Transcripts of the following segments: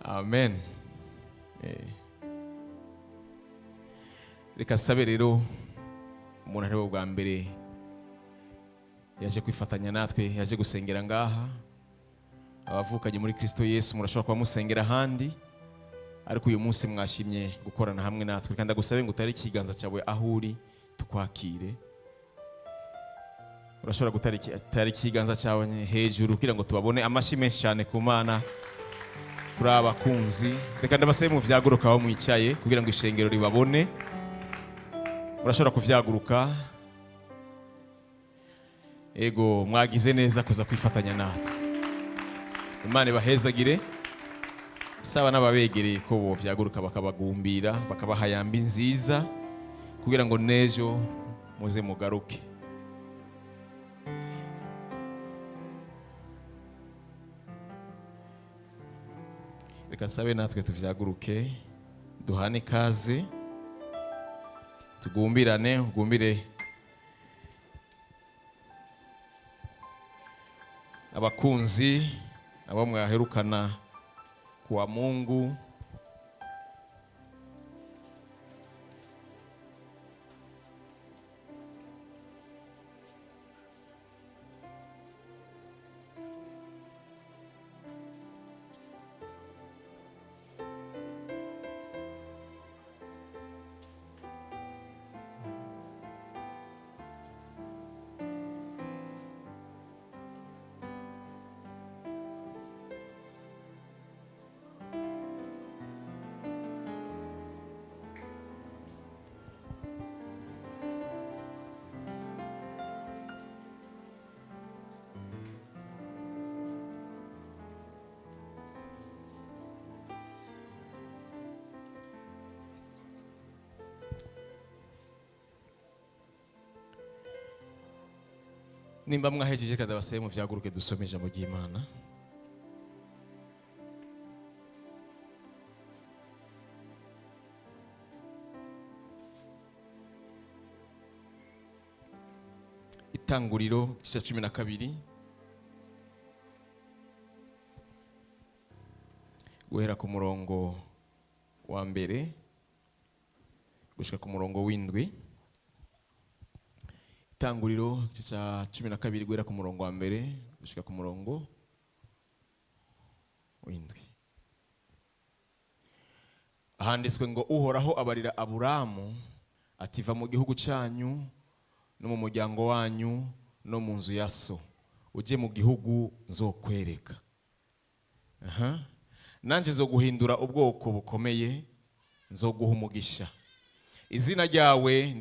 Amen. Reka sabe rero umuntu ari bwa mbere yaje kwifatanya natwe, yaje gusengera ngaha. Abavukanye muri Kristo Yesu murashobora kuba musengera handi, ariko uyu munsi mwashimye gukorana hamwe natwe, kandi agusabe ngo utari ikiganza cyawe aho uri tukwakire. Urashobora gutari ikiganza cyawe hejuru kugira ngo tubabone. Amashi menshi cyane ku Mana kuri abakunzi. Reka ndabasabe mu vyaguruka aho mwicaye kugira ngo ishengero ribabone. Urashobora kuvyaguruka. Ego mwagize neza kuza kwifatanya natwe. Imana ibahezagire. Saba n'ababegereye ko bo vyaguruka bakabagumbira, bakabaha yambi nziza kugira ngo nejo muze mugaruke. Reka sabe natwe tuvyaguruke, duhane kaze, tugumbirane, ugumbire abakunzi, abo mwaherukana kuwa Mungu. Nimba mwahejeje kada basaye mu vyaguruke dusome ijambo ry'Imana. Itanguriro cya 12 guhera ku murongo wa mbere gushika ku murongo w'indwi. Itanguriro cya 12 guhera ku murongo wa mbere gushika ku murongo w'indwi. Ahanditswe ngo Uhoraho abarira Aburamu ati va mu gihugu cyanyu no mu muryango wanyu no mu nzu ya so, uje mu gihugu nzokwereka. Nanje nzoguhindura ubwoko bukomeye, nzoguha umugisha. Izina ryawe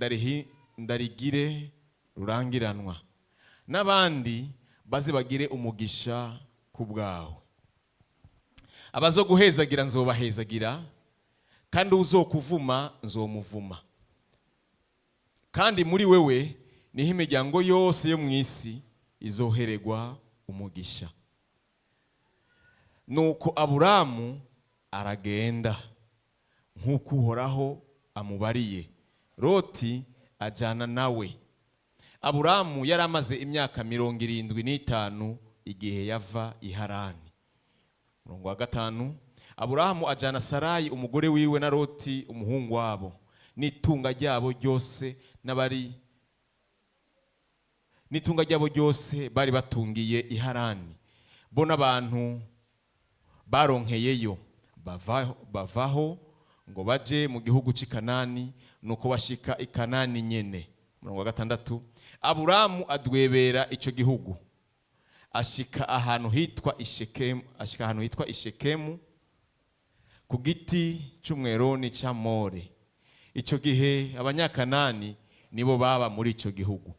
ndarigire rurangiranwa, n'abandi baze bagire umugisha ku bwawe. Abazoguhezagira nzobahezagira, kandi uzokuvuma nzomuvuma. Kandi muri wewe niho imiryango yose yo mu isi izohererwa umugisha. Nuko Aburamu aragenda nk'uko Uhoraho amubariye. Loti ajana nawe. Aburamu yari amaze imyaka 75 igihe yava i Harani. Murongo wa 5, Aburamu ajana Sarayi umugore wiwe na Loti umuhungu wabo n'itunga ryabo ryose bari batungiye i Harani. Bo n'abantu baronkeyeyo bavaho ngo baje mu gihugu cy'i Kanani, nuko bashika i Kanani nyene. Murongo wa 6, Aburamu adwebera ico gihugu, ashika ahantu hitwa Ishekemu ku giti c'umweroni ca More. Ico gihe abanyakanani nibo baba muri ico gihugu.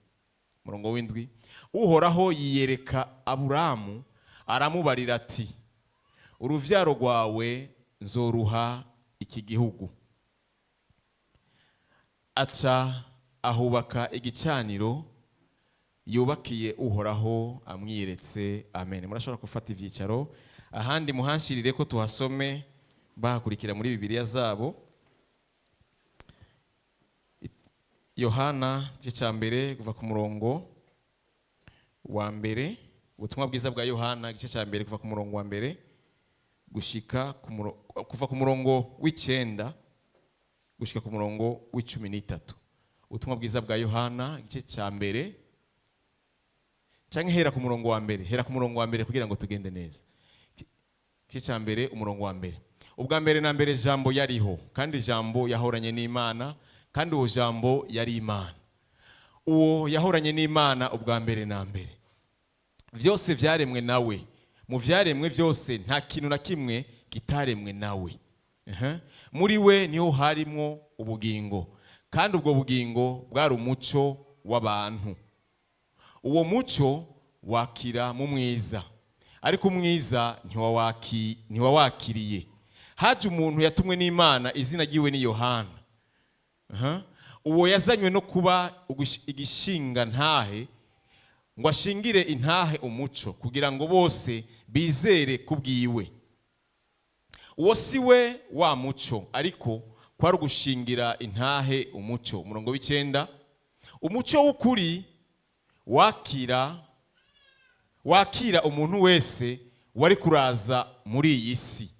Murongo w'indwi, Uhoraho yiyereka Aburamu aramubarira ati uruvyaro rwawe nzoruha iki gihugu. Aca ahubaka igicaniro yubakiye Uhoraho amwiyeretse. Amen. Murashobora gufata ivyicaro ahandi muhanshirire ko tuhasome bahakurikira muri Bibiliya zabo. Yohana gice mbere kuva ku murongo wa mbere. Ubutumwa bwiza bwa Yohana gice cya mbere kuva ku murongo wa mbere gushika kuva ku murongo w'icenda gushika ku murongo w'icumi n'itatu. Ubutumwa bwiza bwa Yohana igice cya mbere, canke hera ku murongo wa mbere, hera ku murongo wa mbere kugira ngo tugende neza. Igice cya mbere umurongo wa mbere. Ubwa mbere na mbere jambo yariho, kandi jambo yahoranye n'Imana, kandi uwo jambo yari Imana. Uwo yahoranye n'Imana ubwa mbere na mbere. Vyose vyaremwe nawe. Mu vyaremwe vyose nta kintu na kimwe kitaremwe nawe. Muri we niho harimwo ubugingo, kandi ubwo bugingo bwari umuco w'abantu. Uwo muco wakira mu mwiza, ariko umwiza ntiwawakiriye. Haje umuntu yatumwe n'Imana, izina ryiwe ni Yohana. Uwo yazanywe no kuba igishinga ntahe, ngo ashingire intahe umuco, kugira ngo bose bizere kubwiwe. Uwo si we wa muco, ariko kwari ugushingira intahe umuco. Umurongo w'icenda, umuco w'ukuri wakira umuntu wese wari kuraza muri iyi si.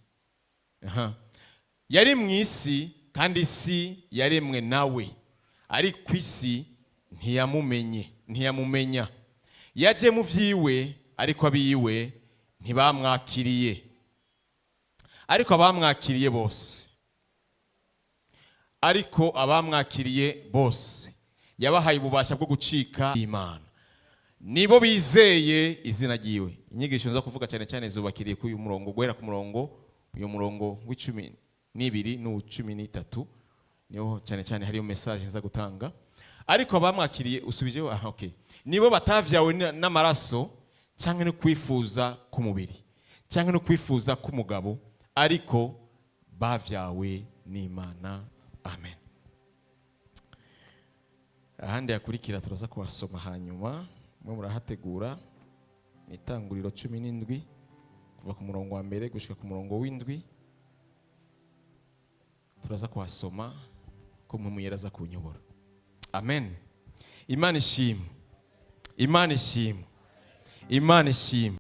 Yari mu isi, kandi isi yaremwe nawe, ariko isi ntiyamumenya. Yaje mu vyiwe, ariko abiwe ntibamwakiriye. Ariko abamwakiriye bose yabahaye ububasha bwo gucika Imana, nibo bizeye izina ryiwe. Inyigisho nza kuvuga cyane cyane zubakiriye ku uyu murongo, guhera ku murongo uyu murongo w'icumi n'ibiri n'ucumi n'itatu, niho cyane cyane hariyo message nza gutanga. Ariko abamwakiriye usubijeho, okay, nibo batavyawe n'amaraso cyangwa no kwifuza k'umubiri cyangwa no kwifuza k'umugabo, ariko bavyawe n'Imana. Amen. Ahandi yakurikira turaza kuhasoma hanyuma, mwe murahategura. Itanguriro 17 kuva ku murongo wa mbere gushika ku murongo w'indwi, turaza kuhasoma ko mwe muyeraza kunyobora. Amen. Imana ishimwe, Imana ishimwe, Imana ishimwe.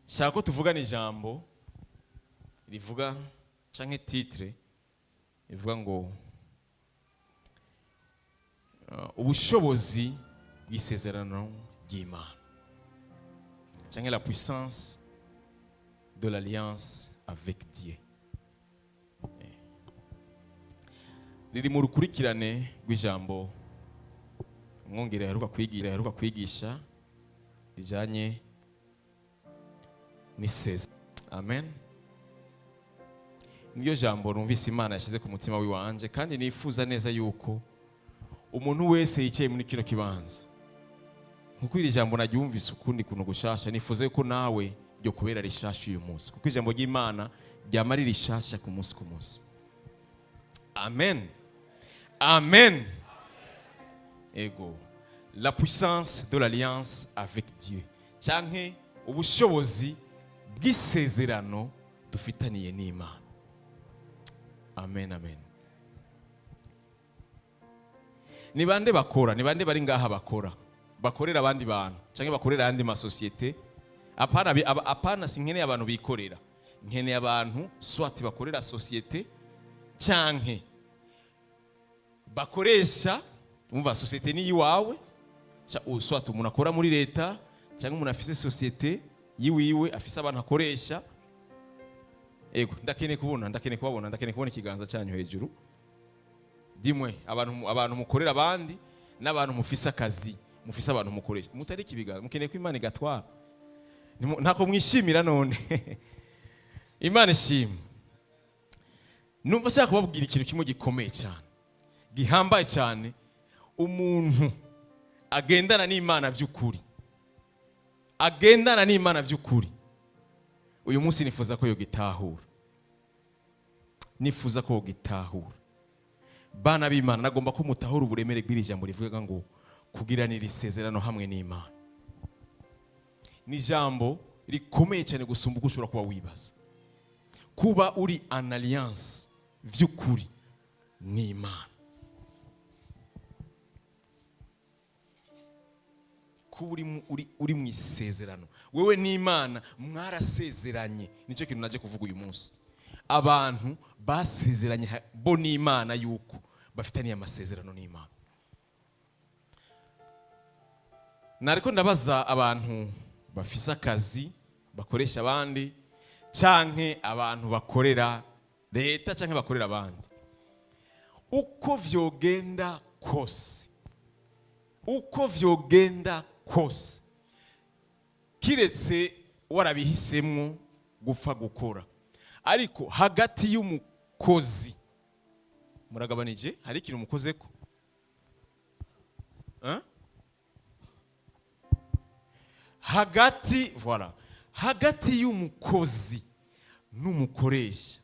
Shaka ko tuvugana ijambo rivuga canke titre ivuga ngo ubushobozi bw'isezerano ry'Imana, canke la puissance de l'alliance avec Dieu. Riri mu rukurikirane rw'ijambo umwongere yaheruka kwigisha rijanye n'isezerano. Amen. Niyo jambo numvise Imana yashize ku mutima w'iwanje, kandi nifuza neza yuko umuntu wese yicaye muri kino kibanza, nkuko iri jambo naryumvise ukundi kuntu gushasha, nifuze ko nawe ryo kubera rishasha uyu munsi, kuko ijambo ry'Imana ryama riri rishasha ku munsi ku munsi. Amen. Amen. Ego. La puissance de l'alliance avec Dieu, canke ubushobozi bw'isezerano dufitaniye n'Imana. Amen, amen. Ni bande bakora, ni bande bari ngaha bakorera abandi bantu canke bakorera andi masosiyete. Apana sinkeneye abantu bikorera, nkeneye abantu swati bakorera societe canke bakoresha. Umva, societe ni yiwawe, swati umuntu akora muri leta canke umuntu afise societe yiwiwe afise abantu akoresha. Ego, ndakeneye kubona ikiganza cyanyu hejuru. Dimwe abantu mukorera abandi n'abantu mufise akazi, mufise abantu mukoresha, mutari kibiganza, mukeneye ko Imana igatwara. Ntako mwishimira none. Imana ishimwe. Numva shaka kubabwira ikintu kimwe gikomeye cyane, gihambaye cyane. Umuntu agendana n'Imana vy'ukuri, agendana n'Imana vy'ukuri, uyu munsi nifuza ko yogitahura. Nifuza ko yogitahura. Bana b'Imana, nagomba ko mutahura uburemere bw'iri jambo rivuga ngo kugiranira isezerano hamwe n'Imana. Ni jambo rikomeye cyane gusumba uko ushobora kuba wibaza. Kuba uri en alliance vy'ukuri n'Imana, kuba uri mu isezerano, wewe n'Imana mwarasezeranye. Nicyo kintu naje kuvuga uyu munsi. Abantu basezeranye bo n'Imana yuko bafitaniye amasezerano n'Imana. Nariko ndabaza abantu bafise akazi bakoresha abandi canke abantu bakorera leta canke bakorera abandi, uko vyogenda kose kiretse warabihisemwo gupfa gukora, ariko hagati y'umukozi muragabanije, hari ikintu mukozeko hagati y'umukozi n'umukoresha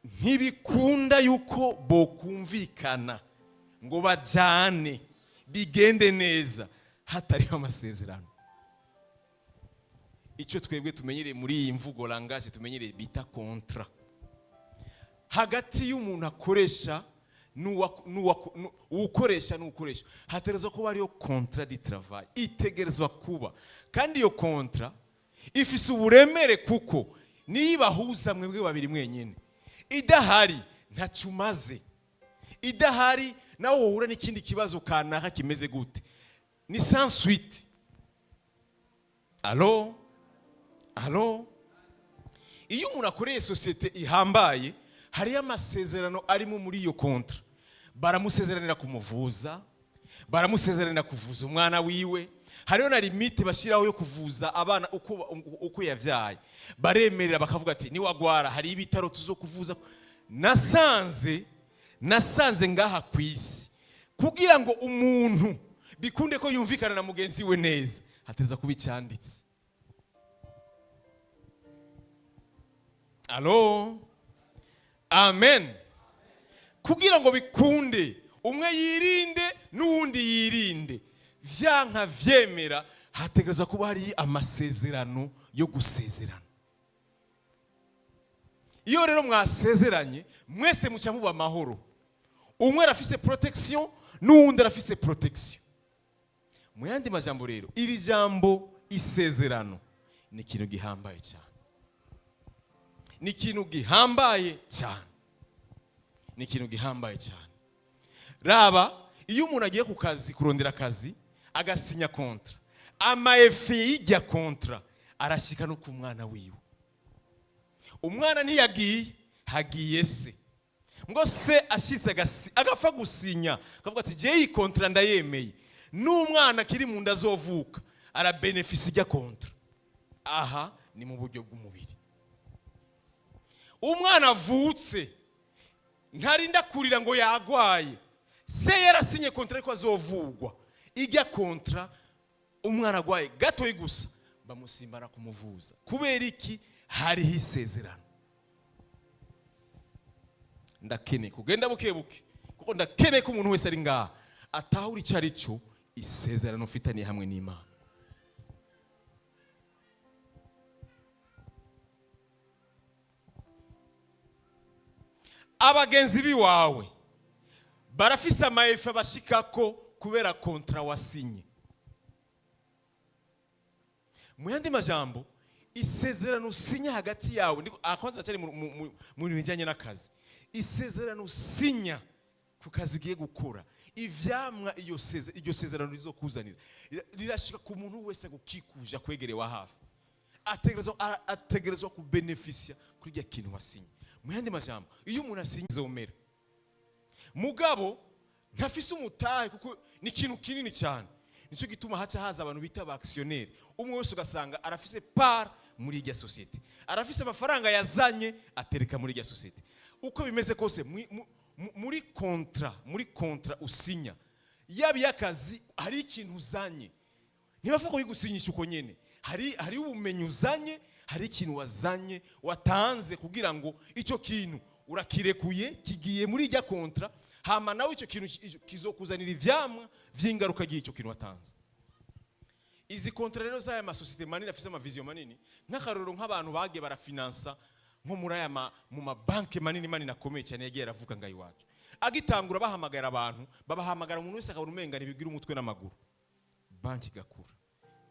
ntibikunda yuko bokumvikana ngo bajane bigende neza hatariho amasezerano. Icyo twebwe tumenyereye muri iyi mvugo langage tumenyereye bita kontra. Hagati y'umuntu akoresha n'ukoresha hategerezwa kuba ariyo kontra di travail, itegerezwa kuba, kandi iyo kontra ifise uburemere kuko nibahuza mwebwe babiri mwenyene. Idahari ntacumaze, idahari nawe wohura n'ikindi kibazo kanaka kimeze gute, ni sans suite. Allo iyo umuntu akoreye societe ihambaye, hari amasezerano arimo muri iyo kontra. Baramusezeranira kumuvuza, baramusezeranira kuvuza umwana wiwe, hariho na limite bashiraho yo kuvuza abana uko yavyaye. Baremerera bakavuga ati ni wagwara hari ibitaro tuzo kuvuza. Nasanze ngaha kwisi kugira ngo umuntu bikunde ko yumvikana na mugenzi we neza, hateza kubicyanditse. Allo, amen. Kugira ngo bikunde umwe yirinde n'uwundi yirinde, vyanka vyemera, hategereza kuba hari amasezerano yo gusezerana. Iyo rero mwasezeranye mwese muca muba amahoro, umwe arafise protection n'uwundi arafise protection. Mu yandi majambo rero, iri jambo isezerano ni ikintu gihambaye cyane, ni ikintu gihambaye cyane. Raba iyo umuntu agiye ku kazi kurondera akazi agasinya kontra, amaefe y'ijya kontra arashika no ku mwana wiwe. Umwana ntiyagiye, hagiye se. Ngo se ashitse agafa gusinya akavuga ati je iyi kontra ndayemeye, n'umwana kiri mu nda azovuka arabenefisi ijya kontra. Aha ni mu buryo bw'umubiri. Umwana avutse ntarinda kurira ngo yagwaye, se yarasinye kontra ariko azovugwa. Ijya kontra umwana agwaye gatoyi gusa bamusimbana kumuvuza. Kubera iki? Hariho isezerano. Ndakene kugenda bukebuke kuko ndakene ko umuntu wese ari ngaha atahura icyo ari cyo isezerano ufitaniye hamwe n'Imana. Abagenzi biwawe barafise amaefe bashikako kubera kontra wasinye. Mu yandi majambo, isezerano usinya hagati yawe, akwanza cyari mu bijyanye n'akazi, isezerano usinya ku kazi ugiye gukora, ivyamwa iryo sezerano rizokuzanira rirashika ku muntu wese gukikuja kwegerewa hafi, ategerezwa kubenefisia kuri rya kintu wasinye. Mu yandi majambo, iyo umuntu asinye zomera mugabo ntafise umutahe kuko ni ikintu kinini cyane, nico gituma haca haza abantu bita ba actionnaire. Umwe wese ugasanga arafise part muri irya societe, arafise amafaranga yazanye atereka muri irya societe. Uko bimeze kose muri kontra usinya yabi yakazi, hari ikintu uzanye, ntibavuga ko bigusinyisha uko nyene, hari ubumenyi uzanye, hari ikintu wazanye watanze kugira ngo icyo kintu urakirekuye kigiye muri irya kontra, hama nawe icyo kintu kizokuzanira ivyamwa vy'ingaruka y'icyo kintu watanze. Izi kontra rero z'aya masosiyete manini afise amavision manini, nk'akaroro nk'abantu bagiye barafinansa nko muri aya mu mabanki manini akomeye cyane yagiye aravuga ngayi wacu, agitangura bahamagara abantu, babahamagara umuntu wese akabura umenga ntibigira umutwe n'amaguru, banki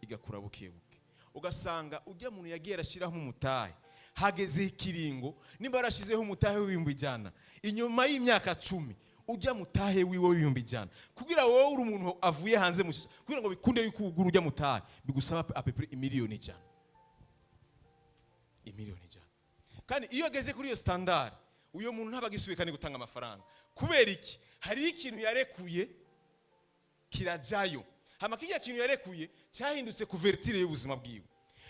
igakura bukebuke. ugasanga ujya muntu yagiye arashiraho umutahe hageze ikiringo nimba yarashizeho umutahe w'ibihumbi ijana inyuma y'imyaka 10 ujya mutahe wiwe w'ibihumbi ijana kugira wowe uri umuntu avuye hanze mushasha kugira ngo bikunde yukugura ujya mutahe bigusaba apepre imiliyoni ijana kandi iyo ageze kuri iyo standard uyo muntu ntabagisubikane gutanga amafaranga kubera iki hari ikintu yarekuye kirajayo hama kijya kintu yarekuye cyahindutse couverture y'ubuzima bwiwe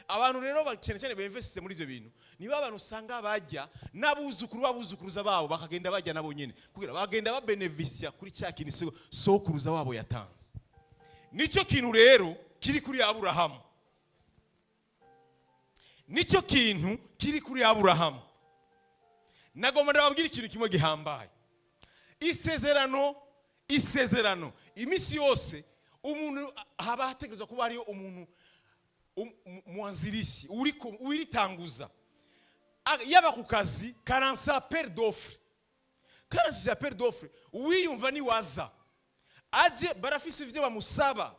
abantu rero bakene cyane beinvestise muri ivyo bintu niba abantu usanga bajya nabuzukuruza babo bakagenda bajya nabo nyene kugira bagenda ba beneficia kuri cya kintu sokuruza wabo yatanze nico kintu rero kiri kuri Aburahamu nico kintu kiri kuri Aburahamu nagomba ndababwira ikintu kimwe gihambaye isezerano imisi yose umuntu haba hategerezwa kuba ariyo umuntu mwanzilishi uritanguza yaba ku kazi 40 appels d'offre wiyumva ni waza aje barafise ivyo bamusaba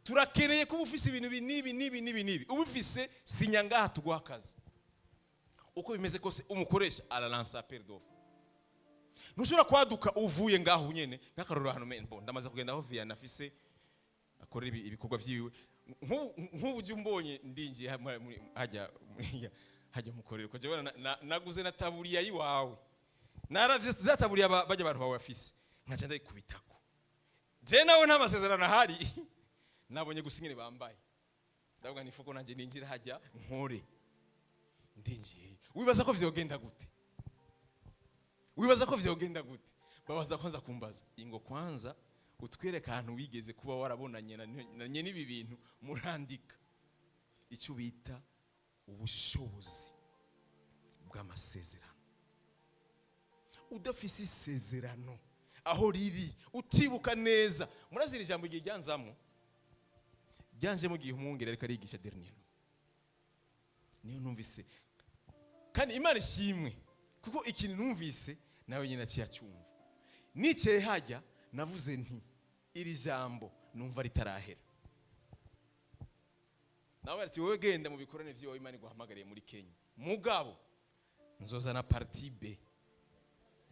turakeneye kuba ufise ibintu nibi ubufise sinya ngaha tugwa akazi uko bimeze kose umukoresha aralansa appel d'offre nushobora kwaduka uvuye ngaho nyene ngakaroro hano mbo ndamaze kugenda aho via nafise akorera ibikorwa vyiwe nk'ubuje umbonye ndingiye hajya mukorera ko jabana naguze na taburiya yiwawe naravye zataburiya bajya abantu bawe afise nkaca ndayikubitako je nawe nta masezerano ahari nabonye gusinyire bambaye ndavuga ni fuko nanje ninjira hajya nkore ndingiye wibaza ko vyogenda gute babaza kwanza kumbaza ingo kwanza utwereka ahantu wigeze kuba warabonanye nanye n'ibi bintu murandika icyo bita ubushobozi bw'amasezerano udafise isezerano aho riri utibuka neza murazira ijambo igihe ryanzamo byanje mu gihe umwungere ariko arigisha dernier niyo numvise kandi Imana ishimwe kuko ikintu numvise nawe nyina cyumva nice hajya navuze nti iri jambo numva ritarahera nawe ati wowe genda mu bikorane vyo Imana iguhamagariye muri Kenya mugabo nzozana partie B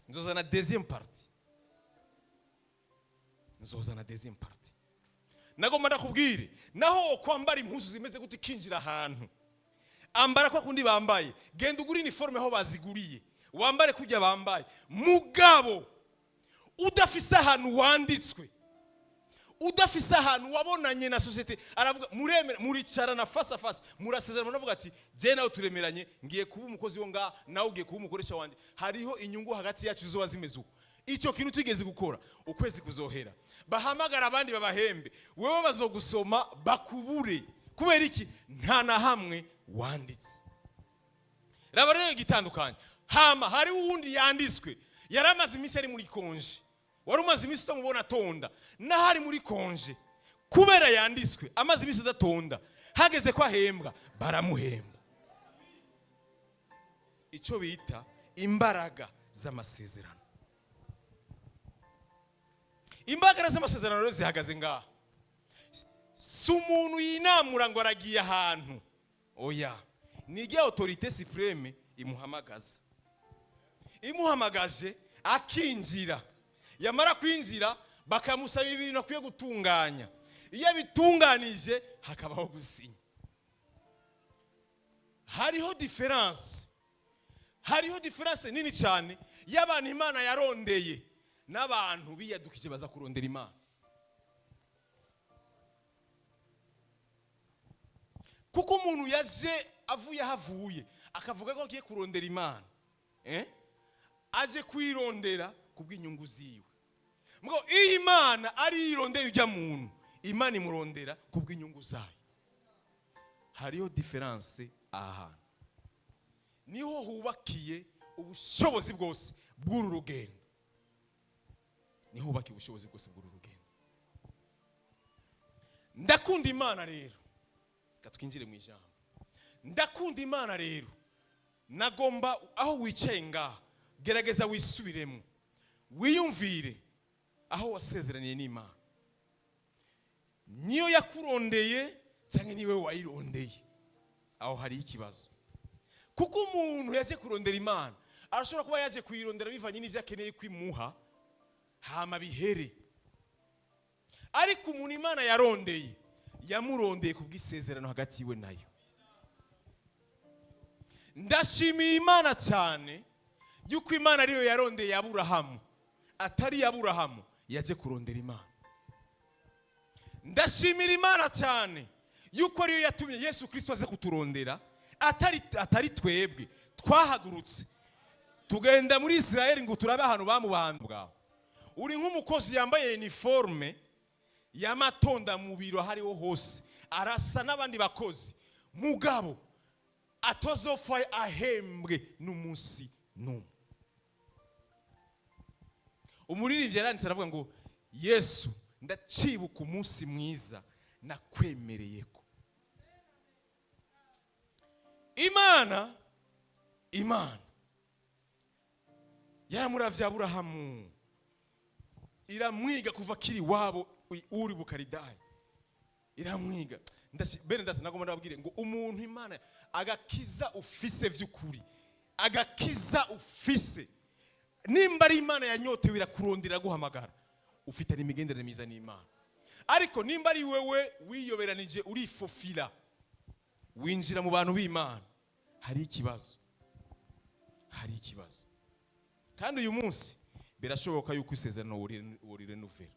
nzozana deuxième partie nagomba ndakubwire naho kwambara impuzu zimeze gute kinjira ahantu ambara kwa kundi bambaye genda ugura uniforme aho baziguriye wambare kujya bambaye mugabo udafise ahantu wanditswe udafise ahantu wabonanye na societe aravuga muremera muricara na face à face murasezerana navuga ati je nawe turemeranye ngiye kuba umukozi wo nga nawe ugiye kuba umukoresha wanje hariho inyungu hagati yacu zo wazimezu icyo kintu tugeze gukora ukwezi kuzohera bahamagara abandi babahembe wewe bazogusoma bakubure kubera iki nta na hamwe wanditse raba rero gitandukanye hama hari uwundi yanditswe yaramaze imisi ari muri konje wari umaze imisi utamubona tonda nahari muri konje kubera yanditswe amaze imisi adatonda hageze ko ahembwa baramuhemba icyo bita imbaraga z'amasezerano rero zihagaze ngaha si umuntu yinamura ngo aragiye ahantu oya nige autorité supreme imuhamagaje akinjira yamara kwinjira bakamusaba ibintu akwiye gutunganya iyo bitunganije hakabaho gusinya hariho difference nini cyane y'abantu Imana yarondeye n'abantu biyadukije baza kurondera Imana kuko umuntu yaje havuye akavuga ko agiye kurondera Imana aje kwirondera kubw'inyungu ziwe ngo iyi Imana ari irondeye ujya muntu Imana imurondera kubw'inyungu zayo hariho difference aha niho hubakiye ubushobozi bwose bw'uru rugendo ndakunda Imana rero katwinjire mu ijambo ndakunda Imana rero nagomba aho wicaye ngaha gerageza wisubiremo wiyumvire aho wasezeraniye n'Imana niyo yakurondeye cyangwa niwe wayirondeye aho hari ikibazo. Kuko umuntu yaje kurondera Imana arashobora kuba yaje kuyirondera bivanye n'ivyo akeneye kwimuha hama bihere. Ariko umuntu Imana yarondeye yamurondeye kubw'isezerano hagati iwe nayo. Ndashimiye Imana cyane yuko Imana ariyo yarondeye Aburahamu, atari Aburahamu yaje kurondera Imana. Ndashimira Imana cyane yuko ariyo yatumye Yesu Kristo aze kuturondera, atari twebwe twahagurutse tugenda muri Israeli ngo turabe ahantu bamubambwa. Uri nk'umukozi yambaye uniforme y'amatonda mu biro hariho hose, arasa n'abandi bakozi, mugabo atozopfa ahembwe n'umunsi n'umwe. Umuririmbyi yaranditse aravuga ngo Yesu ndacibuka umunsi mwiza nakwemereyeko. Imana yaramuravye Aburahamu, iramwiga kuva kiri wabo uri Bukaridayi, iramwiga. Bene ndata nagomba ndababwire ngo umuntu Imana agakiza ufise vy'ukuri, agakiza ufise, nimba ari Imana yanyotewe irakurondera guhamagara, ufite n'imigendere myiza n'Imana. Ariko nimba ari wewe wiyoberanije urifofila winjira mu bantu b'Imana, hari ikibazo. Kandi uyu munsi birashoboka yuko isezerano worire nuvera.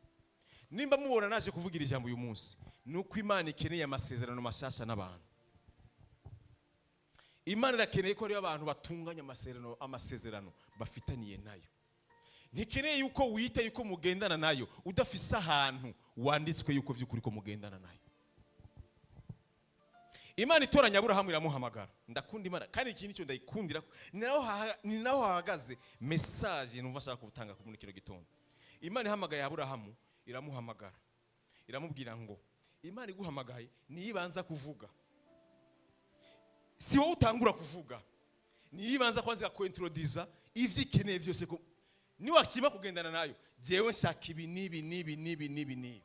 Nimba mubona naje kuvugira ijambo uyu munsi, nuko Imana ikeneye amasezerano mashasha n'abantu. Imana irakeneye ko ari abantu batunganya amasezerano bafitaniye nayo. Ntikeneye yuko wita yuko mugendana nayo udafise ahantu wanditswe yuko vy'ukuri ko mugendana nayo. Imana itoranya Aburahamu iramuhamagara. Ndakunda Imana kandi ikindi cyo ndayikundira, ni naho hahagaze message numva shaka kubutanga ku kino gitondo. Imana ihamagaye Aburahamu iramuhamagara, iramubwira ngo Imana iguhamagaye niyibanza kuvuga, si wowe utangura kuvuga, niyibanza kwanza kuintroduza ivyikeneye vyose ko ni wakishima kugendana nayo. Jewe nshaka ibi nibi.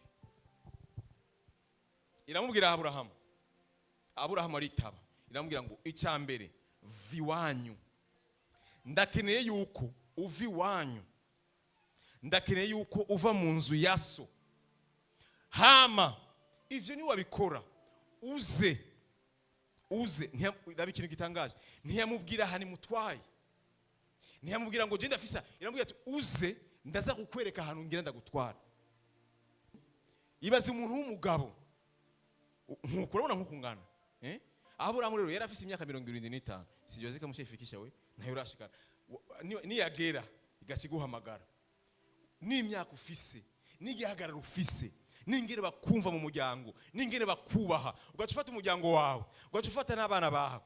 Iramubwira Aburahamu aritaba, iramubwira ngo icambere viwanyu, ndakeneye yuko uvi wanyu, ndakeneye yuko uva mu nzu yaso, hama ivyo ni wabikora uze ndabi ikintu gitangaje. Ntiyamubwira hani mutwaye, ntiyamubwira ngo je ndafisa, iramubwira ati uze ndaza kukwereka ahantu ngira ndagutwara. Ibaze umuntu w'umugabo nkukurabona nkukungana Aburahamu rero yarafise imyaka 75, sijoze kamushifikisha we nayo urashikana ni yagera igakiguhamagara, ni imyaka ufise, ni gihagarara ufise, ningere bakumva mu muryango, ningere bakubaha, ugacufata umuryango wawe, ugacufata n'abana bawe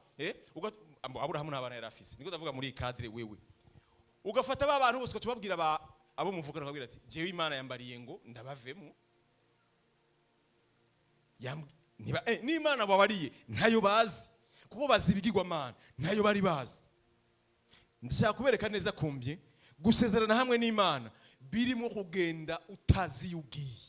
Aburahamu n'abana yarafise, niko ndavuga muri cadre wewe, ugafata ba bantu bose ukacubabwira abo muvugana ukabwira ati jewe Imana yambariye ngo ndabavemo. Ni Imana babariye ntayo bazi, kuko bazi ibigirwa Mana ntayo bari bazi. Ndashaka kubereka neza kumbye gusezerana hamwe n'Imana birimo kugenda utazi yugiye.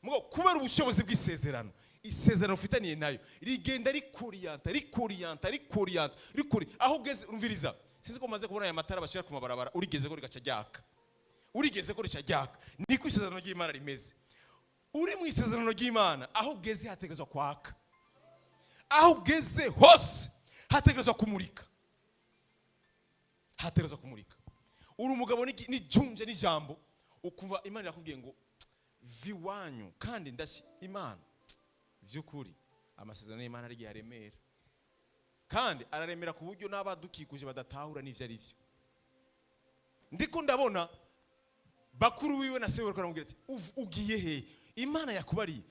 Mugo kubera ubushobozi bw'isezerano, isezerano ufitaniye nayo rigenda rikoriyanta aho ugeze. Umviriza, sinzi ko maze kubona aya matara bashira ku mabarabara, urigeze ko rigaca ryaka, niko isezerano ry'Imana rimeze. Uri mu isezerano ry'Imana aho ugeze hategerezwa kwaka, aho ugeze hose hategerezwa kumurika, uri umugabo ni junje n'ijambo, ukumva Imana yakubwiye ngo viwanyu. Kandi Imana vy'ukuri amasezerano y'Imana ari yaremera, kandi araremera ku buryo n'abadukikuje badatahura n'ivyo ari vyo. Ndiko ndabona bakuru wiwe na sewe baramubwira ati ugiye he? Imana yakubariye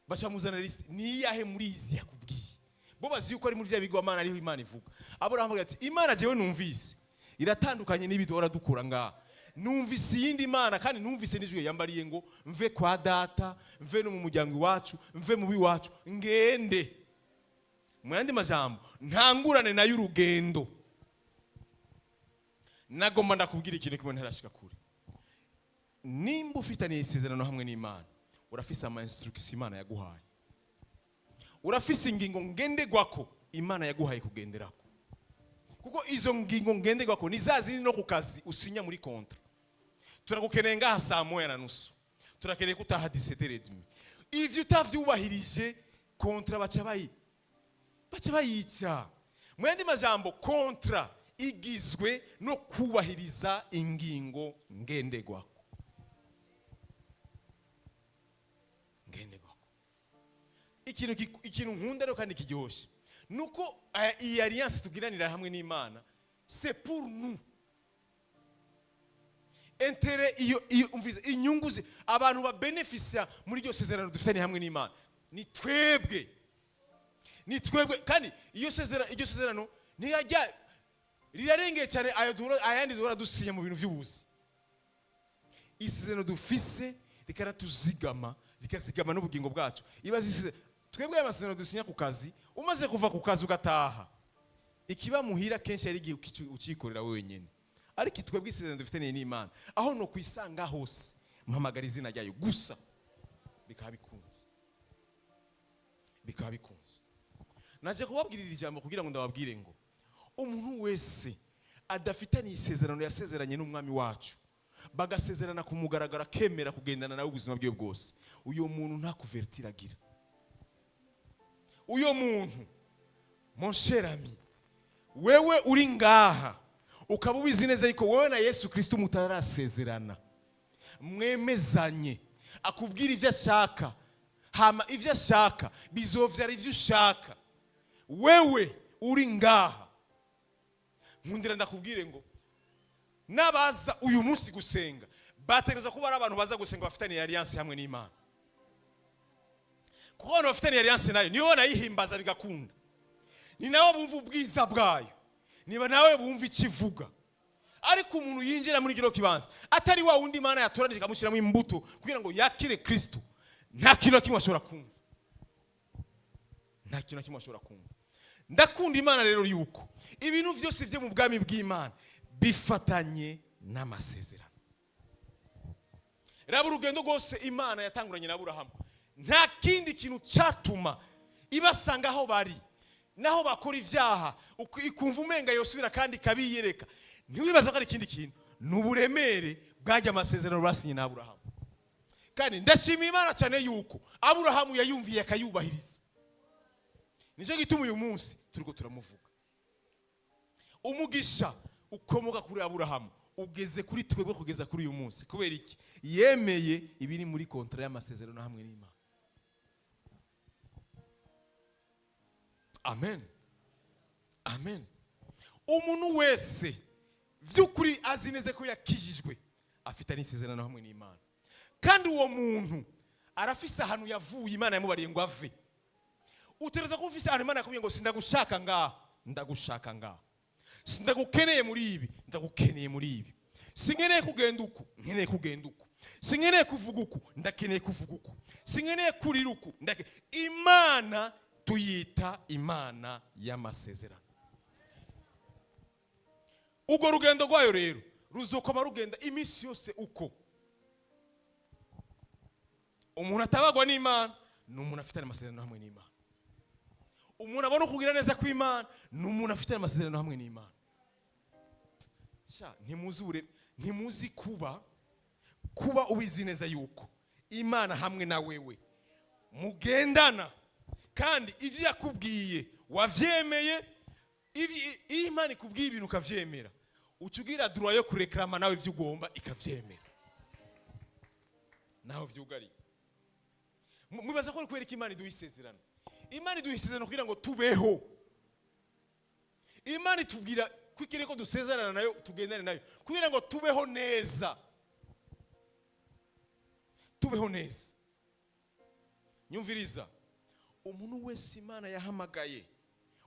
bacamuzana liste ni yahe muri izi yakubwiye, bo bazi yuko ari muri bya bigwa Imana ariho Imana ivuga. Aburahamu ati Imana jewe numvise iratandukanye n'ibidora dukura nga, numvise yindi Imana kandi numvise n'ijwi yambariye ngo mve kwa data, mve no mu muryango wacu, mve mu biwacu ngende. Mu yandi majambo ntangurane nayo urugendo. Nagomba ndakubwira ikintu kimwe ntarashika kure. Nimba ufitaniye isezerano hamwe n'Imana, urafise ama instructions Imana yaguhaye. urafise ingingo ngendegwako Imana yaguhaye kugenderako. Kuko izo ngingo ngendegwako nizazi no ku kazi usinya muri kontra. Turagukeneye ngaha saa 1:30. Turakeneye kutaha 17:30. Ivyo utavyubahirije kontra baca bayica. Mwende majambo kontra igizwe no kubahiriza ingingo ngendegwako. Ikintu nkunda rero kandi kiryoshe nuko iyi alliance tugiranira hamwe n'Imana c'est pour nous. Intérêt iyo umvize inyungu abantu ba beneficia muri ryo sezerano dufitanye hamwe n'Imana ni twebwe kandi iyo sezerano ntiyajya rirarengeye cyane ayandi dora dusinya mu bintu by'ubuzi. Isezerano dufise rikaratuzigama rikazigama n'ubugingo bwacu. Ibazi twebwe amasezerano dusinya ku kazi umaze kuva ku kazi ugataha ikiba muhira kenshi ari igihe ucikorera wewe nyene. Ariko twebwe isezerano dufitanye n'Imana aho no kwisanga hose muhamagara izina ryayo gusa bikaba bikunze. Naje kubabwirira ijambo kugira ngo ndababwire ngo umuntu wese adafitanye isezerano yasezeranye n'umwami wacu bagasezerana kumugaragara kemera kugendana nawe ubuzima bwe bwose, uyo muntu nta kuvertira agira. Uyo muntu mon cher ami, wewe uri ngaha ukaba ubizi neza yuko wowe na Yesu Kristo mutarasezerana, mwemezanye akubwira ivyo ashaka, hama ivyo ashaka bizovyara ivyo ushaka. Wewe uri ngaha nkundira ndakubwire ngo nabaza uyu munsi gusenga bategereza kuba ari abantu baza gusenga bafitanye alliance hamwe n'Imana. Kuko abantu bafitanye alliance nayo niyo banayihimbaza bigakunda, ni nawe bumva ubwiza bwayo, niba nawe bumva ikivuga. Ariko umuntu yinjira muri giro kibanza atari wa wundi Imana yatoranije kamushyira mu imbuto kugira ngo yakire Kristo, nta kintu kimwe ashobora kumva, nta kintu kimwe ashobora kumva. Ndakunda Imana rero yuko ibintu byose byo mu bwami bw'Imana bifatanye n'amasezerano. Raba urugendo rwose Imana yatanguranye na Aburahamu, nta kindi kintu cyatuma ibasanga aho bari naho bakora ivyaha ikumva umenga yosubira kandi kabiyereka. Ntiwibaza ko ari ikindi kintu, n'uburemere bwajya amasezerano basinye na Aburahamu. Kandi ndashima Imana cyane yuko Aburahamu yayumviye akayubahiriza. Nico gituma uyu munsi turiko turamuvuga. Umugisha ukomoka kuri Aburahamu ugeze kuri twebwe kugeza kuri uyu munsi kubera iki? Yemeye ibiri muri kontra y'amasezerano hamwe n'Imana. Amen. Amen. Umuntu wese vyukuri azi neza ko yakijijwe afitanye isezerano hamwe n'Imana. Kandi uwo muntu arafise ahantu yavuye Imana yamubariye ngo ave. Utereza ko ufise ahantu Imana yakubwiye ngo sindagushaka ngaha, ndagushaka ngaha. Sindagukeneye muri ibi, ndagukeneye muri ibi. Sinkeneye kugenda uku, nkeneye kugenda uku. Sinkeneye kuvuga uku, ndakeneye kuvuga uku. Sinkeneye kurira uku, Imana tuyita Imana y'amasezerano. Ugo rugendo rwayo rero ruzokoma rugenda imisi yose uko. Umuntu atabagwa n'Imana n'umuntu afite amasezerano hamwe n'Imana. Umuntu abona kugira neza kw'Imana n'umuntu afite amasezerano hamwe n'Imana. Sha ntimuzi kuba ubizi neza yuko Imana hamwe na wewe mugendana, kandi ivyo yakubwiye wavyemeye. Imana ikubwiye ibintu ukavyemera, ucugira droit yo kureklama nawe ivyo ugomba ikavyemera naho vyugari. Mwibaza ko kwereka Imana iduha isezerano. Imana iduha isezerano kugira ngo tubeho. Imana itubwira kwikire ko dusezerana nayo tugendane nayo kugira ngo tubeho neza, tubeho neza. Nyumviriza, umuntu wese Imana yahamagaye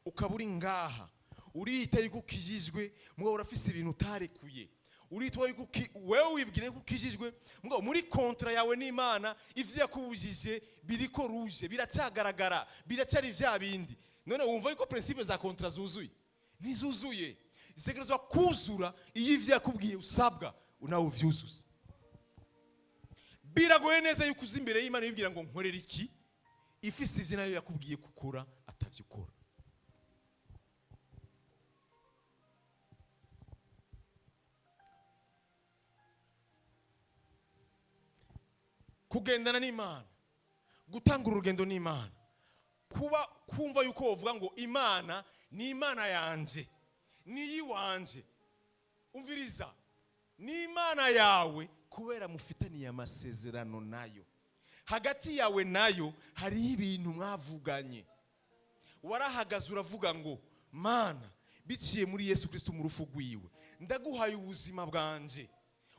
ukaburi ngaha urita yuko ukijijwe, mugabo urafise ibintu utarekuye. Urita yuko wewe wibwire ko ukijijwe, mugabo muri kontra yawe n'Imana ivyo yakubujije biriko ruje, biracyagaragara, biracyari vya bindi. None wumva yuko principe za kontra zuzuye? Ntizuzuye. Zitegerezwa kuzura iyo ivyo yakubwiye usabwa unawe uvyuzuza. Biragoye neza yuko uzi imbere y'Imana yibwira ngo nkorera iki, ifise ivyo nayo yakubwiye gukora atavyo ukora. Kugendana n'Imana, gutangura urugendo n'Imana, kuba kumva yuko wovuga ngo Imana ni Imana yanje, ni yiwanje. Umviriza, ni Imana yawe kubera mufitaniye amasezerano nayo. Hagati yawe nayo hari ibintu mwavuganye. Warahagaze uravuga ngo Mana, biciye muri Yesu Kristo mu rufu rwiwe, ndaguhaye ubuzima bwanje.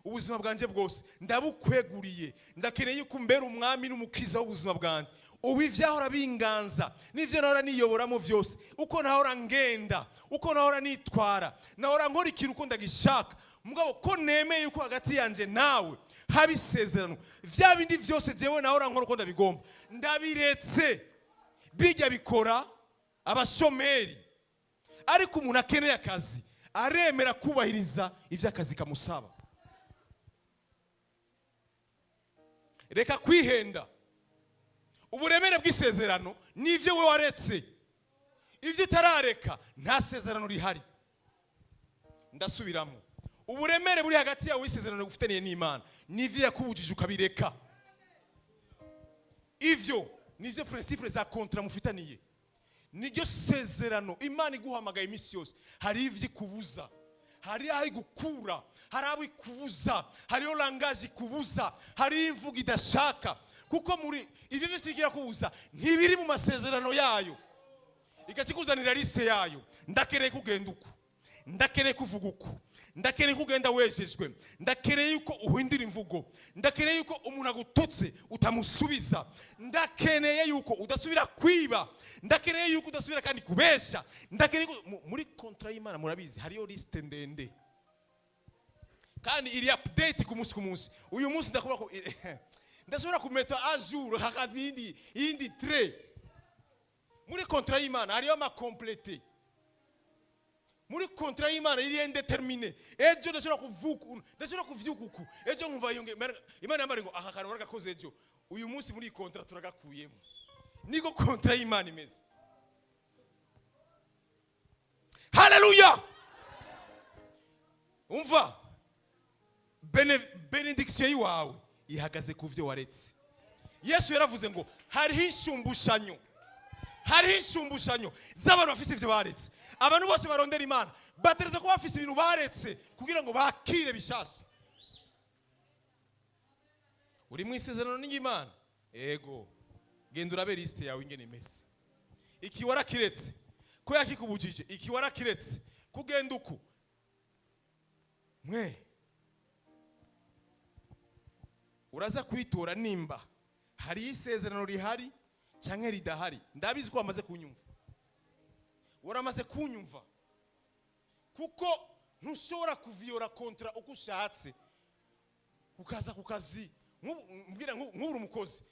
Ubuzima bwanje bwose ndabukweguriye, ndakeneye yuko umbera umwami n'umukiza w'ubuzima bwanje. Ubu ivyahora binganza n'ivyo nahora niyoboramo vyose, uko nahora ngenda, uko nahora nitwara, nahora nkora ikintu uko ndagishaka, mugabo ko nemeye yuko hagati yanje nawe haba isezerano, vya bindi vyose jewe nahora nkora uko ndabigomba ndabiretse. Bijya bikora abashomeri, ariko umuntu akeneye akazi aremera kubahiriza ivyo akazi kamusaba. Reka kwihenda. Uburemere bw'isezerano nivyo we waretse. Ivyo utarareka nta sezerano rihari. Ndasubiramo. Uburemere buri hagati yawe isezerano gufitaniye n'Imana nivyo yakubujije ukabireka. Ivyo nivyo principe za kontra mufitaniye. Niryo sezerano Imana iguhamagaye imisi yose. Hari ivyo kubuza, hari aho igukura, hari abo ikubuza, hariyo langaje ikubuza, hari imvugo idashaka. Kuko muri ivyo byose igira kubuza ntibiri mu masezerano yayo. Ikakikuzanira liste yayo. Ndakeneye kugenda uku, ndakeneye kuvuga uku, ndakeneye kugenda wejejwe, ndakeneye yuko uhindura imvugo, ndakeneye yuko umuntu agututse utamusubiza, ndakeneye yuko udasubira kwiba, ndakeneye yuko udasubira kandi kubesha, ndakeneye muri kontra y'Imana murabizi hariyo liste ndende. Kandi iri update ku munsi. Uyu munsi ndakubura ko ndashobora kumeta ajour hakazi indi trait. Muri kontra y'Imana hariyo ama complete. Muri kontra y'Imana iri indeterminé. Ejo ndashobora kuvyuka uku. Ejo nkumva yonge Imana yambare ngo aka kantu baragakoze ejo. Uyu munsi muri kontra turagakuyemo. Niko kontra y'Imana imeze. Hallelujah. Umva. Benediction yiwawe ihagaze ku vyo waretse. Yesu yaravuze ngo hariho inshumbushanyo. Hariho inshumbushanyo z'abantu bafise ivyo baretse. Abantu bose barondera Imana batereza ko bafise ibintu baretse kugira ngo bakire bishasha. Uri mu isezerano n'Imana? Ego. Genda urabe liste yawe ingene imeze. Iki warakiretse ko yakikubujije, iki warakiretse kugenda uku. Mwe uraza kwitora nimba hari isezerano rihari canke ridahari. Ndabizi ko wamaze kunyumva. Waramaze kunyumva. Kuko ntushobora kuviora kontra uko ushatse. Ukaza ku kazi. Mbwira nk'uri umukozi.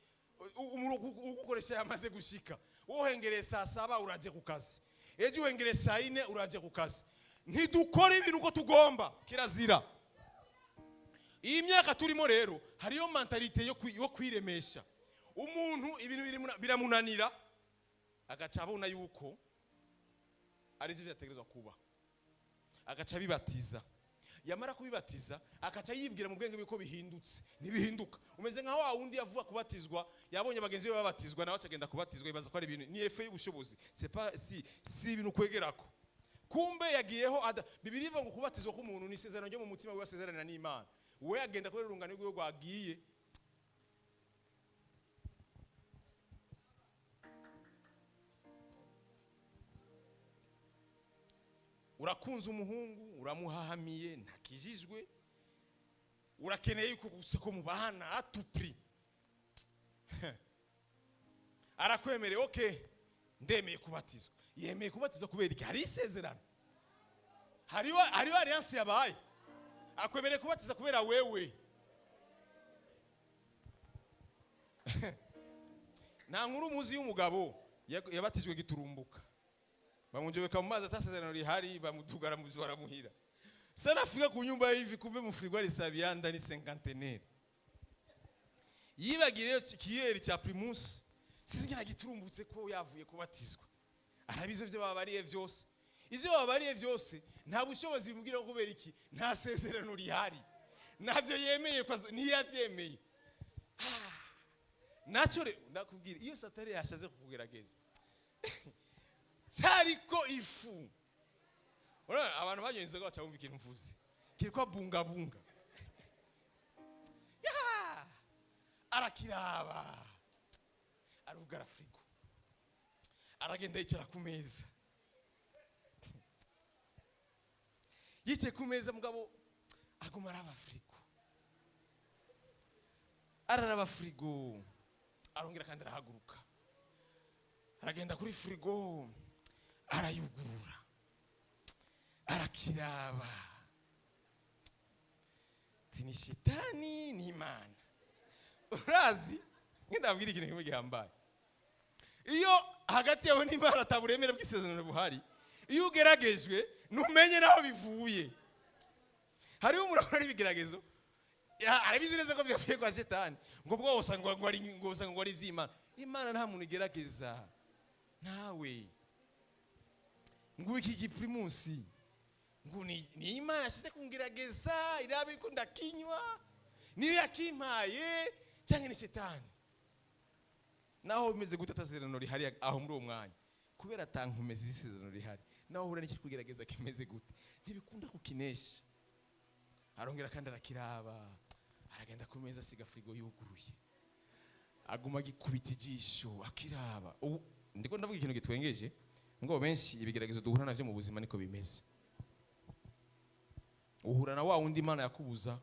Ugukoresha yamaze gushika. Wohengereye saa 7 uraje ku kazi. Ejo uhengereye saa 4 uraje ku kazi. Ntidukora ibintu uko tugomba. Kirazira. Iyi myaka turimo rero hariyo mentalite yo kwiremesha. Umuntu ibintu biramunanira agaca abona yuko ari byo byategerezwa kuba, agaca bibatiza. Yamara kubibatiza akaca yibwira mu bwenge biko bihindutse. Ntibihinduka. Umeze nka wa wundi yavuga kubatizwa, yabonye bagenzi be babatizwa nawe acagenda kubatizwa, ibaza ko ari ibintu ni efe y'ubushobozi. C'est pas si ibintu kwegerako. Kumbe yagiyeho Bibiliya ivuga ngo kubatizwa k'umuntu ni isezerano ryo mu mutima we wasezerana n'Imana. We agenda kubera urungano rwiwe rwagiye. Urakunze umuhungu, uramuhahamiye, ntakijijwe. Urakeneye yuko ko mubahana atupri. Arakwemereye, okay, ndemeye kubatizwa. Yemeye kubatizwa kubera iki? Hari isezerano. Hariyo alliance yabaye. Akwemereye kubatiza kubera wewe. Nta nkuru muzi y'umugabo yabatijwe giturumbuka. Bamujobeka mu mazi atasezerano rihari, bamudugara mu zora muhira. Sana afika ku nyumba hivi kumbe mu frigo ari sabianda ni 50. Yibagire kiyeri cha primus sizingira giturumbutse ko yavuye kubatizwa arabizo byo babariye byose ivyo babariye byose nta bushobozi bubwira ko kubera iki nta sezerano rihari navyo yemeye ntiyavyemeye naco ndakubwira iyo satani yashaze kukugerageza cyariko ifu abantu bagenze ngo bacabumva ikintu mvuze kiriko bunga bunga arakiraba arugara frigo aragenda yicara ku meza yicaye ku meza mugabo aguma araba frigo araraba frigo arongera kandi arahaguruka aragenda kuri frigo arayugurura arakiraba tini shetani ni Imana urazi ndabwira ikintu kimwe gihambaye iyo hagati yawe n'Imana ataburemere bw'isezerano buhari iyo ugeragejwe numenye naho bivuye hari umurabona n'ibigeragezo arabizi neza ko byavuye kwa Shetani ngo bwo usanga ngo ari iz'Imana Imana nta muntu igerageza nawe ngo iki giprimusi ngo ni Imana yashyize kungerageza irabe ko ndakinywa niyo yakimpaye cyangwa ni Shetani naho bimeze gute atazerano rihari aho muri uwo mwanya kubera atankumeze isezerano rihari naho hura n'iki kugerageza kimeze gute ntibikunda kukinesha arongera kandi arakiraba aragenda ku meza asiga frigo yuguruye aguma gikubita ijisho akiraba ndiko ndavuga ikintu gitwengeje ngo benshi ibigeragezo duhura navyo mu buzima niko bimeze uhura na wa wundi Imana yakubuza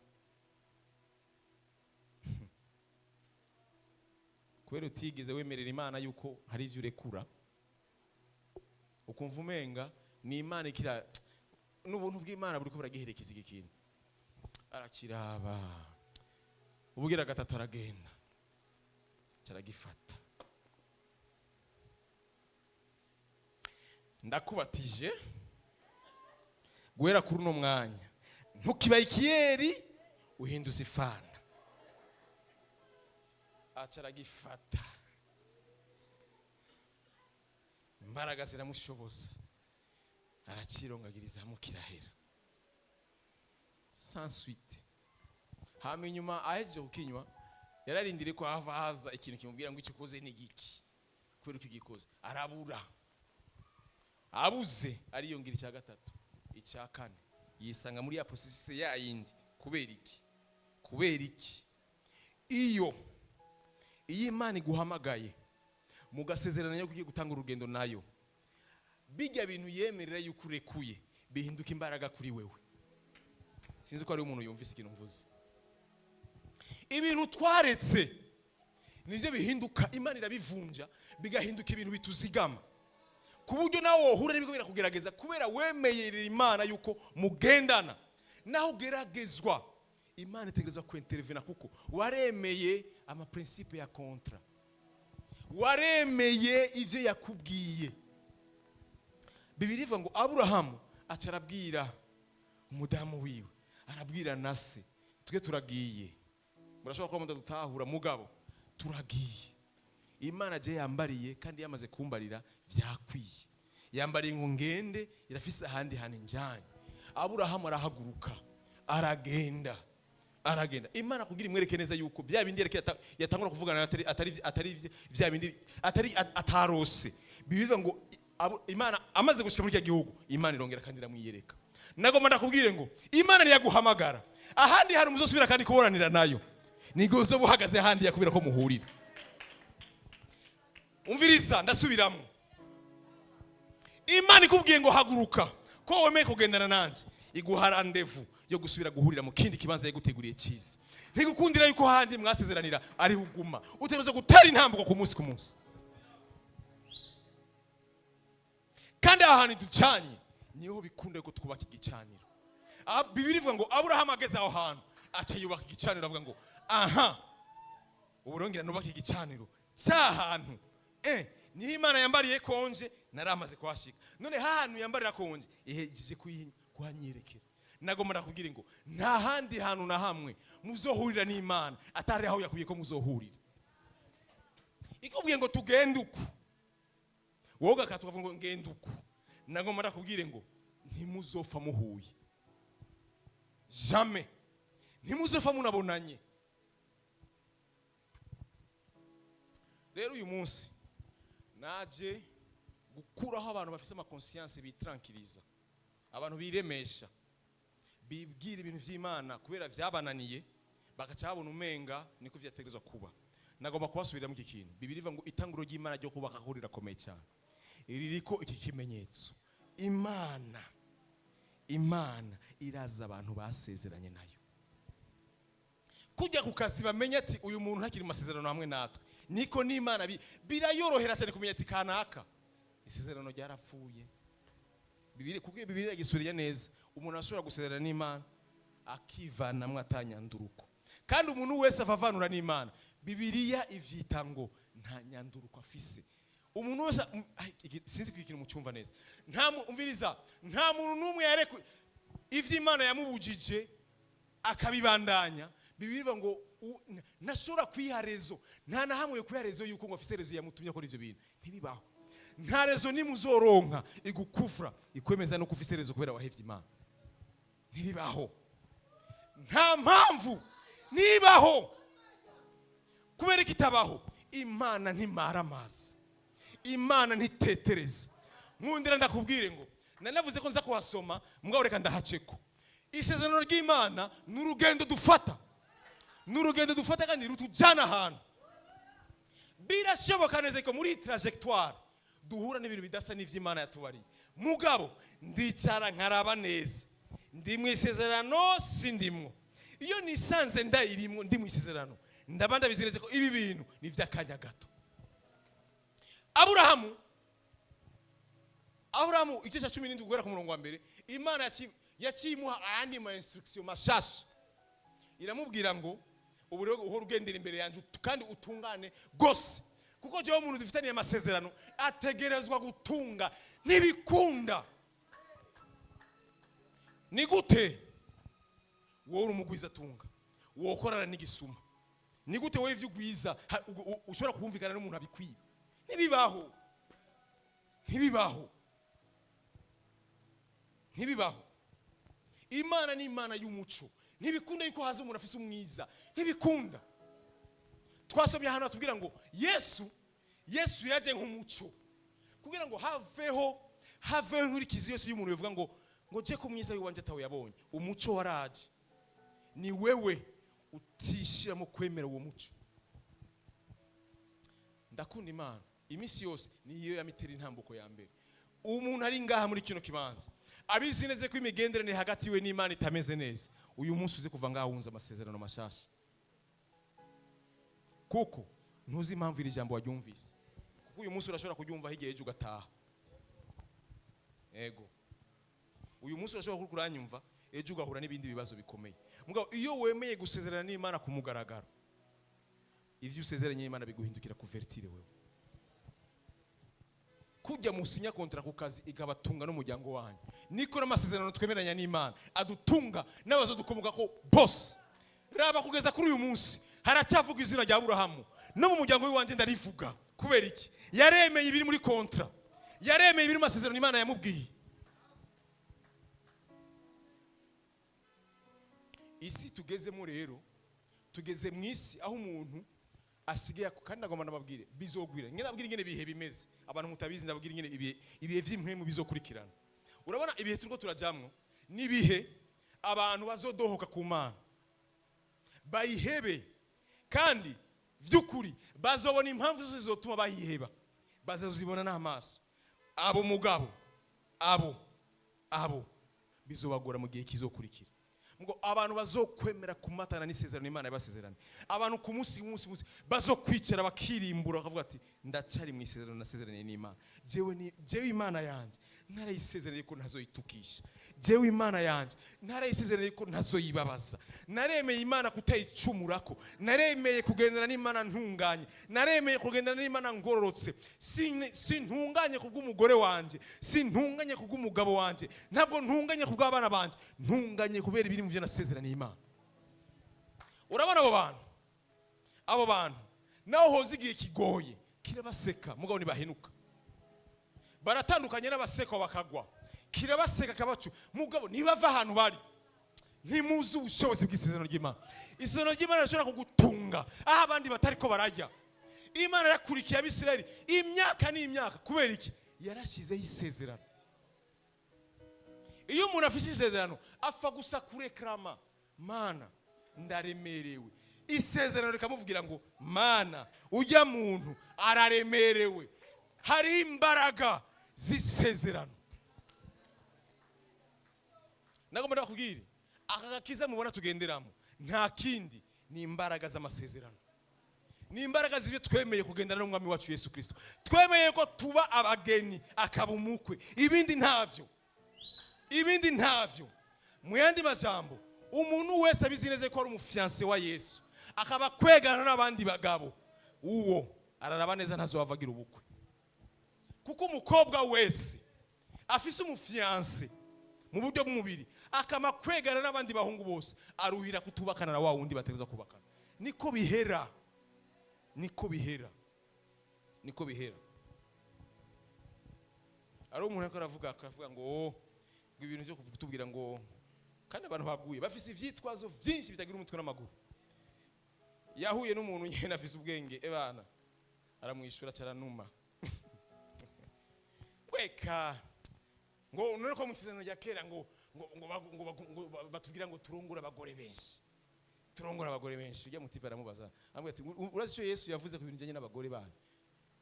kubera utigeze wemerera Imana yuko hari ivyo urekura ukumva umenga ni Imana ikira n'ubuntu bw'Imana buriko buragiherekeza ikintu arakiraba ubugira gatatu aragenda caragifata ndakubatije guhera kuri uno mwanya ntukibaye ikiyeri uhinduza ifana acaragifata imbaraga ziramushoboza aracirongagiriza kirahera sans suite hama inyuma aheje kukinywa yararindire ko haza ikintu kimubwira ngo icikoze ni giki kubera ko igikoze arabura abuze ariyongira icya gatatu icya kane yisanga muri ya process yayindi kubera iki iyo Imana iguhamagaye mugasezerana yo kugiye gutanga urugendo nayo bijya bintu yemerera yuko urekuye bihinduka imbaraga kuri wewe sinzi ko ari umuntu yumvise ikintu mvuze ibintu twaretse nivyo bihinduka Imana irabivunja bigahinduka ibintu bituzigama kuburyo nawe wohura n'ibiko birakugerageza kubera wemeyerera Imana yuko mugendana naho ugeragezwa Imana itegerezwa kwintervena kuko waremeye ama principe ya kontra waremeye ivyo yakubwiye Bibiliya ivuga ngo Aburahamu acarabwira umudamu wiwe arabwira nase twe turagiye murashobora kuba mudutahura mugabo turagiye Imana je yambariye kandi yamaze kumbarira vyakwiye yambariye ngo ngende irafise ahandi hane njanye Aburahamu arahaguruka aragenda Imana kugira imwereke neza yuko bya bindi yatangura kuvugana atari vya bindi atarose bibivuga ngo Imana amaze gushika muri cya gihugu Imana irongera kandi iramwiyereka nagomba ndakubwire ngo Imana niyaguhamagara ahandi hari umuzosubira kandi kuboranira nayo nigozo buhagaze ahandi yakubira ko muhurira umviriza ndasubiramo Imana ikubwiye ngo haguruka ko wemeye kugendana nanje iguha rendezvous yo gusubira guhurira mu kindi kibanza yaguteguriye cyiza ntigukundira yuko handi mwasezeranira ari huguma uteruza gutera intambuko ku munsi kandi ahantu ducanye niho bikunde ko twubaka igicaniro Bibiliya ivuga ngo Aburahamu ageze aho hantu aca yubaka igicaniro avuga ngo aha uburongera nubaka igicaniro cyahantu niho Imana yambariye konje naramaze kwashika none hahantu yambarira konje ihejeje kuhanyerekera nagomba nakubwira ngo nta handi hantu na hamwe muzohurira n'Imana atari aho yakubiye ko muzohurira ikubwiye ngo tugende uku wowe ugakatuka ngo ngende uku nagomba ndakubwire ngo ntimuzopfa muhuye jamais ntimuzopfa munabonanye. Rero uyu munsi naje gukuraho abantu bafise ama conscience bitranquiliza, abantu biremesha bibwira ibintu vy'Imana kubera vyabananiye bakacabona umenga niko vyategezwa kuba. Nagomba kubasubirira mu iki kintu. Bibiri ivuga ngo itanguriro ry'Imana ryo kubaka aho rirakomeye cyane. Iririko iki kimenyetso. Imana iraza abantu basezeranye nayo. Kujya ku kazi bamenya ati uyu muntu ntakiri masezerano hamwe natwe. Niko n'Imana birayorohera cyane kumenya ati kanaka isezerano ryarapfuye. Bibiri yagisuriye neza. Umuntu ashobora gusezerana n'Imana akivanamwe atanyanduruko. Kandi umuntu wese avavanura n'Imana Bibiliya ivyita ngo nta nyanduruko afise. Umuntu wese sinzi kwikira mu cyumva neza. Nta muntu numwe yareko ivy'Imana yamubujije akabibandanya. Bibiliya ngo nashobora kwiharezo. Nta na hamwe kwiharezo yuko ngo afise rezo yamutumye ko ivyo bintu. Ntibibaho. Nta rezo nimuzoronka igukufra ikwemeza no kufise rezo kubera wahevye Imana. Ntibibaho. Nta mpamvu nibaho. Kubera kitabaho Imana ntimara amazi. Imana ntitetereza. Nkundira ndakubwire ngo nanavuze ko nza kuhasoma mugabo reka ndahaceko. Isezerano ry'Imana n'urugendo dufata. N'urugendo dufata kandi rutujana ahantu. Birashoboka neza ko muri trajectoire duhura n'ibintu bidasa n'ivy'Imana yatubariye. Mugabo ndicara nkaraba neza. Ndi mu isezerano sindimwo. Iyo nisanze ndayirimwo ndi mu isezerano ndabanda bizineze ko ibi bintu ni vy'akanya gato. Aburahamu igice cya 17 guhera ku murongo wa mbere Imana yacimuha ayandi ma instruction mashasha. Iramubwira ngo uburyo uhora ugendera imbere yanje kandi utungane gose kuko jewe umuntu dufitaniye amasezerano ategerezwa gutunga nibikunda. Ni gute wowe uri umugwiza tunga wokorana n'igisuma? Ni gute wowe ivyo ugwiza ushobora kumvikana n'umuntu abikwiye? Ntibibaho. Imana ni Imana y'umuco. Ntibikunda yuko haza umuntu afise umwiza. Ntibikunda. Twasomye hano atubwira ngo Yesu yaje nk'umuco kugira ngo haveho nkurikizi yose y'umuntu bivuga ngo je ko mwiza wiwanje atawe yabonye. Umuco waraje. Ni wewe utishira mu kwemera uwo muco. Ndakunda Imana imisi yose niyo yamitera intambuko ya mbere. Umuntu ari ngaha muri kino kibanza abizi neze ko imigenderanire hagati we n'Imana itameze neza. Uyu munsi uze kuva ngaha wunza amasezerano mashasha. Kuko ntuzi impamvu iri jambo waryumvise. Kuko uyu munsi urashobora kuryumva higiye ejo ugataha. Ego. Uyu munsi urashobora kuranyumva ejo ugahura n'ibindi bibazo bikomeye. Mugabo iyo wemeye gusezerana n'Imana ku mugaragaro ivyo usezeranye n'Imana biguhindukira kuvertire wewe. Kujya musinya kontra ku kazi igabatunga n'umuryango wanyu. Niko n'amasezerano twemeranya n'Imana adutunga n'abazo dukomoka ko boss. Raba kugeza kuri uyu munsi haracyavuga izina rya Aburahamu no mu muryango w'iwanje ndarivuga. Kubera iki? Yaremeye ibiri muri kontra. Yaremeye ibiri masezerano Imana yamubwiye. Isi tugezemo rero tugeze mu isi aho umuntu asigaye kandi agomba nababwire bizogwira. Ngene nababwire ingene bihe bimeze. Abantu mutabizi ndababwire ingene ibihe vy'impwemu bizokurikirana. Urabona ibihe turiko turajamwo nibihe abantu bazodohoka ku Mana. Bayihebe kandi vy'ukuri bazobona impamvu zizotuma bayiheba. Bazazibona n'amaso. Abo mugabo abo bizobagora mu gihe kizokurikira. Ngo abantu bazokwemera kumatana n'isezerano Imana yabasezerana. Abantu ku munsi bazokwicara bakirimbura bakavuga ati ndacari mu isezerano nasezeranye n'Imana. Jewe Imana yanje narayisezeranye ko ntazoyitukisha. Jewe Imana yanje narayisezeranye ko ntazoyibabaza. Naremeye Imana kutayicumurako. Naremeye kugendana n'Imana ntunganye. Naremeye kugendana n'Imana ngororotse. Sintunganye kubw'umugore wanje, sintunganye kubw'umugabo wanje, ntabwo ntunganye kubw'abana banje, ntunganye kubera ibiri mu byo nasezeranye n'Imana. Urabona abo bantu naho hoze igihe kigoye kirabaseka mugabo nibahenuka. Baratandukanye n'abaseka bakagwa. Kirabaseka kabacu mugabo nibava ahantu bari. Ntimuzi ubushobozi bw'isezerano ry'Imana. Isezerano ry'Imana rishobora kugutunga aho abandi batariko barajya. Imana yakurikiye Abisirayeli imyaka n'imyaka kubera iki? Yarashizeho isezerano. Iyo umuntu afite isezerano apfa gusa kurekrama, Mana ndaremerewe. Isezerano rikamuvugira ngo Mana ujya muntu araremerewe. Hari imbaraga z'isezerano. Nagomba ndakubwira aka gakiza mubona tugenderamo nta kindi ni imbaraga z'amasezerano. Ni imbaraga z'ibyo twemeye kugendana n'umwami wacu Yesu Kristo. Twemeye ko tuba abageni akaba umukwe. Ibindi ntavyo. Mu yandi majambo umuntu wese abizi neza ko ari umufiance wa Yesu akaba kwegana n'abandi bagabo, uwo araraba neza ntazovavagira ubukwe. Kuko umukobwa wese afise umufiance mu buryo bw'umubiri akama kwegana n'abandi bahungu bose aruhira kutubakana na wa wundi bategeza kubakana. Niko bihera. Ari umuntu akavuga ngo ibintu byo kutubwira ngo kandi abantu baguye bafise ivyitwazo vyinshi bitagira umutwe n'amaguru. Yahuye n'umuntu nyene afise ubwenge ebana aramwishura caranuma. Weka ngo none ko mu isezerano rya kera ngo batubwira ngo turongora abagore benshi. Ujya mutipa aramubaza ambwira ati urazi icyo Yesu yavuze ku bintu bijanye n'abagore bana?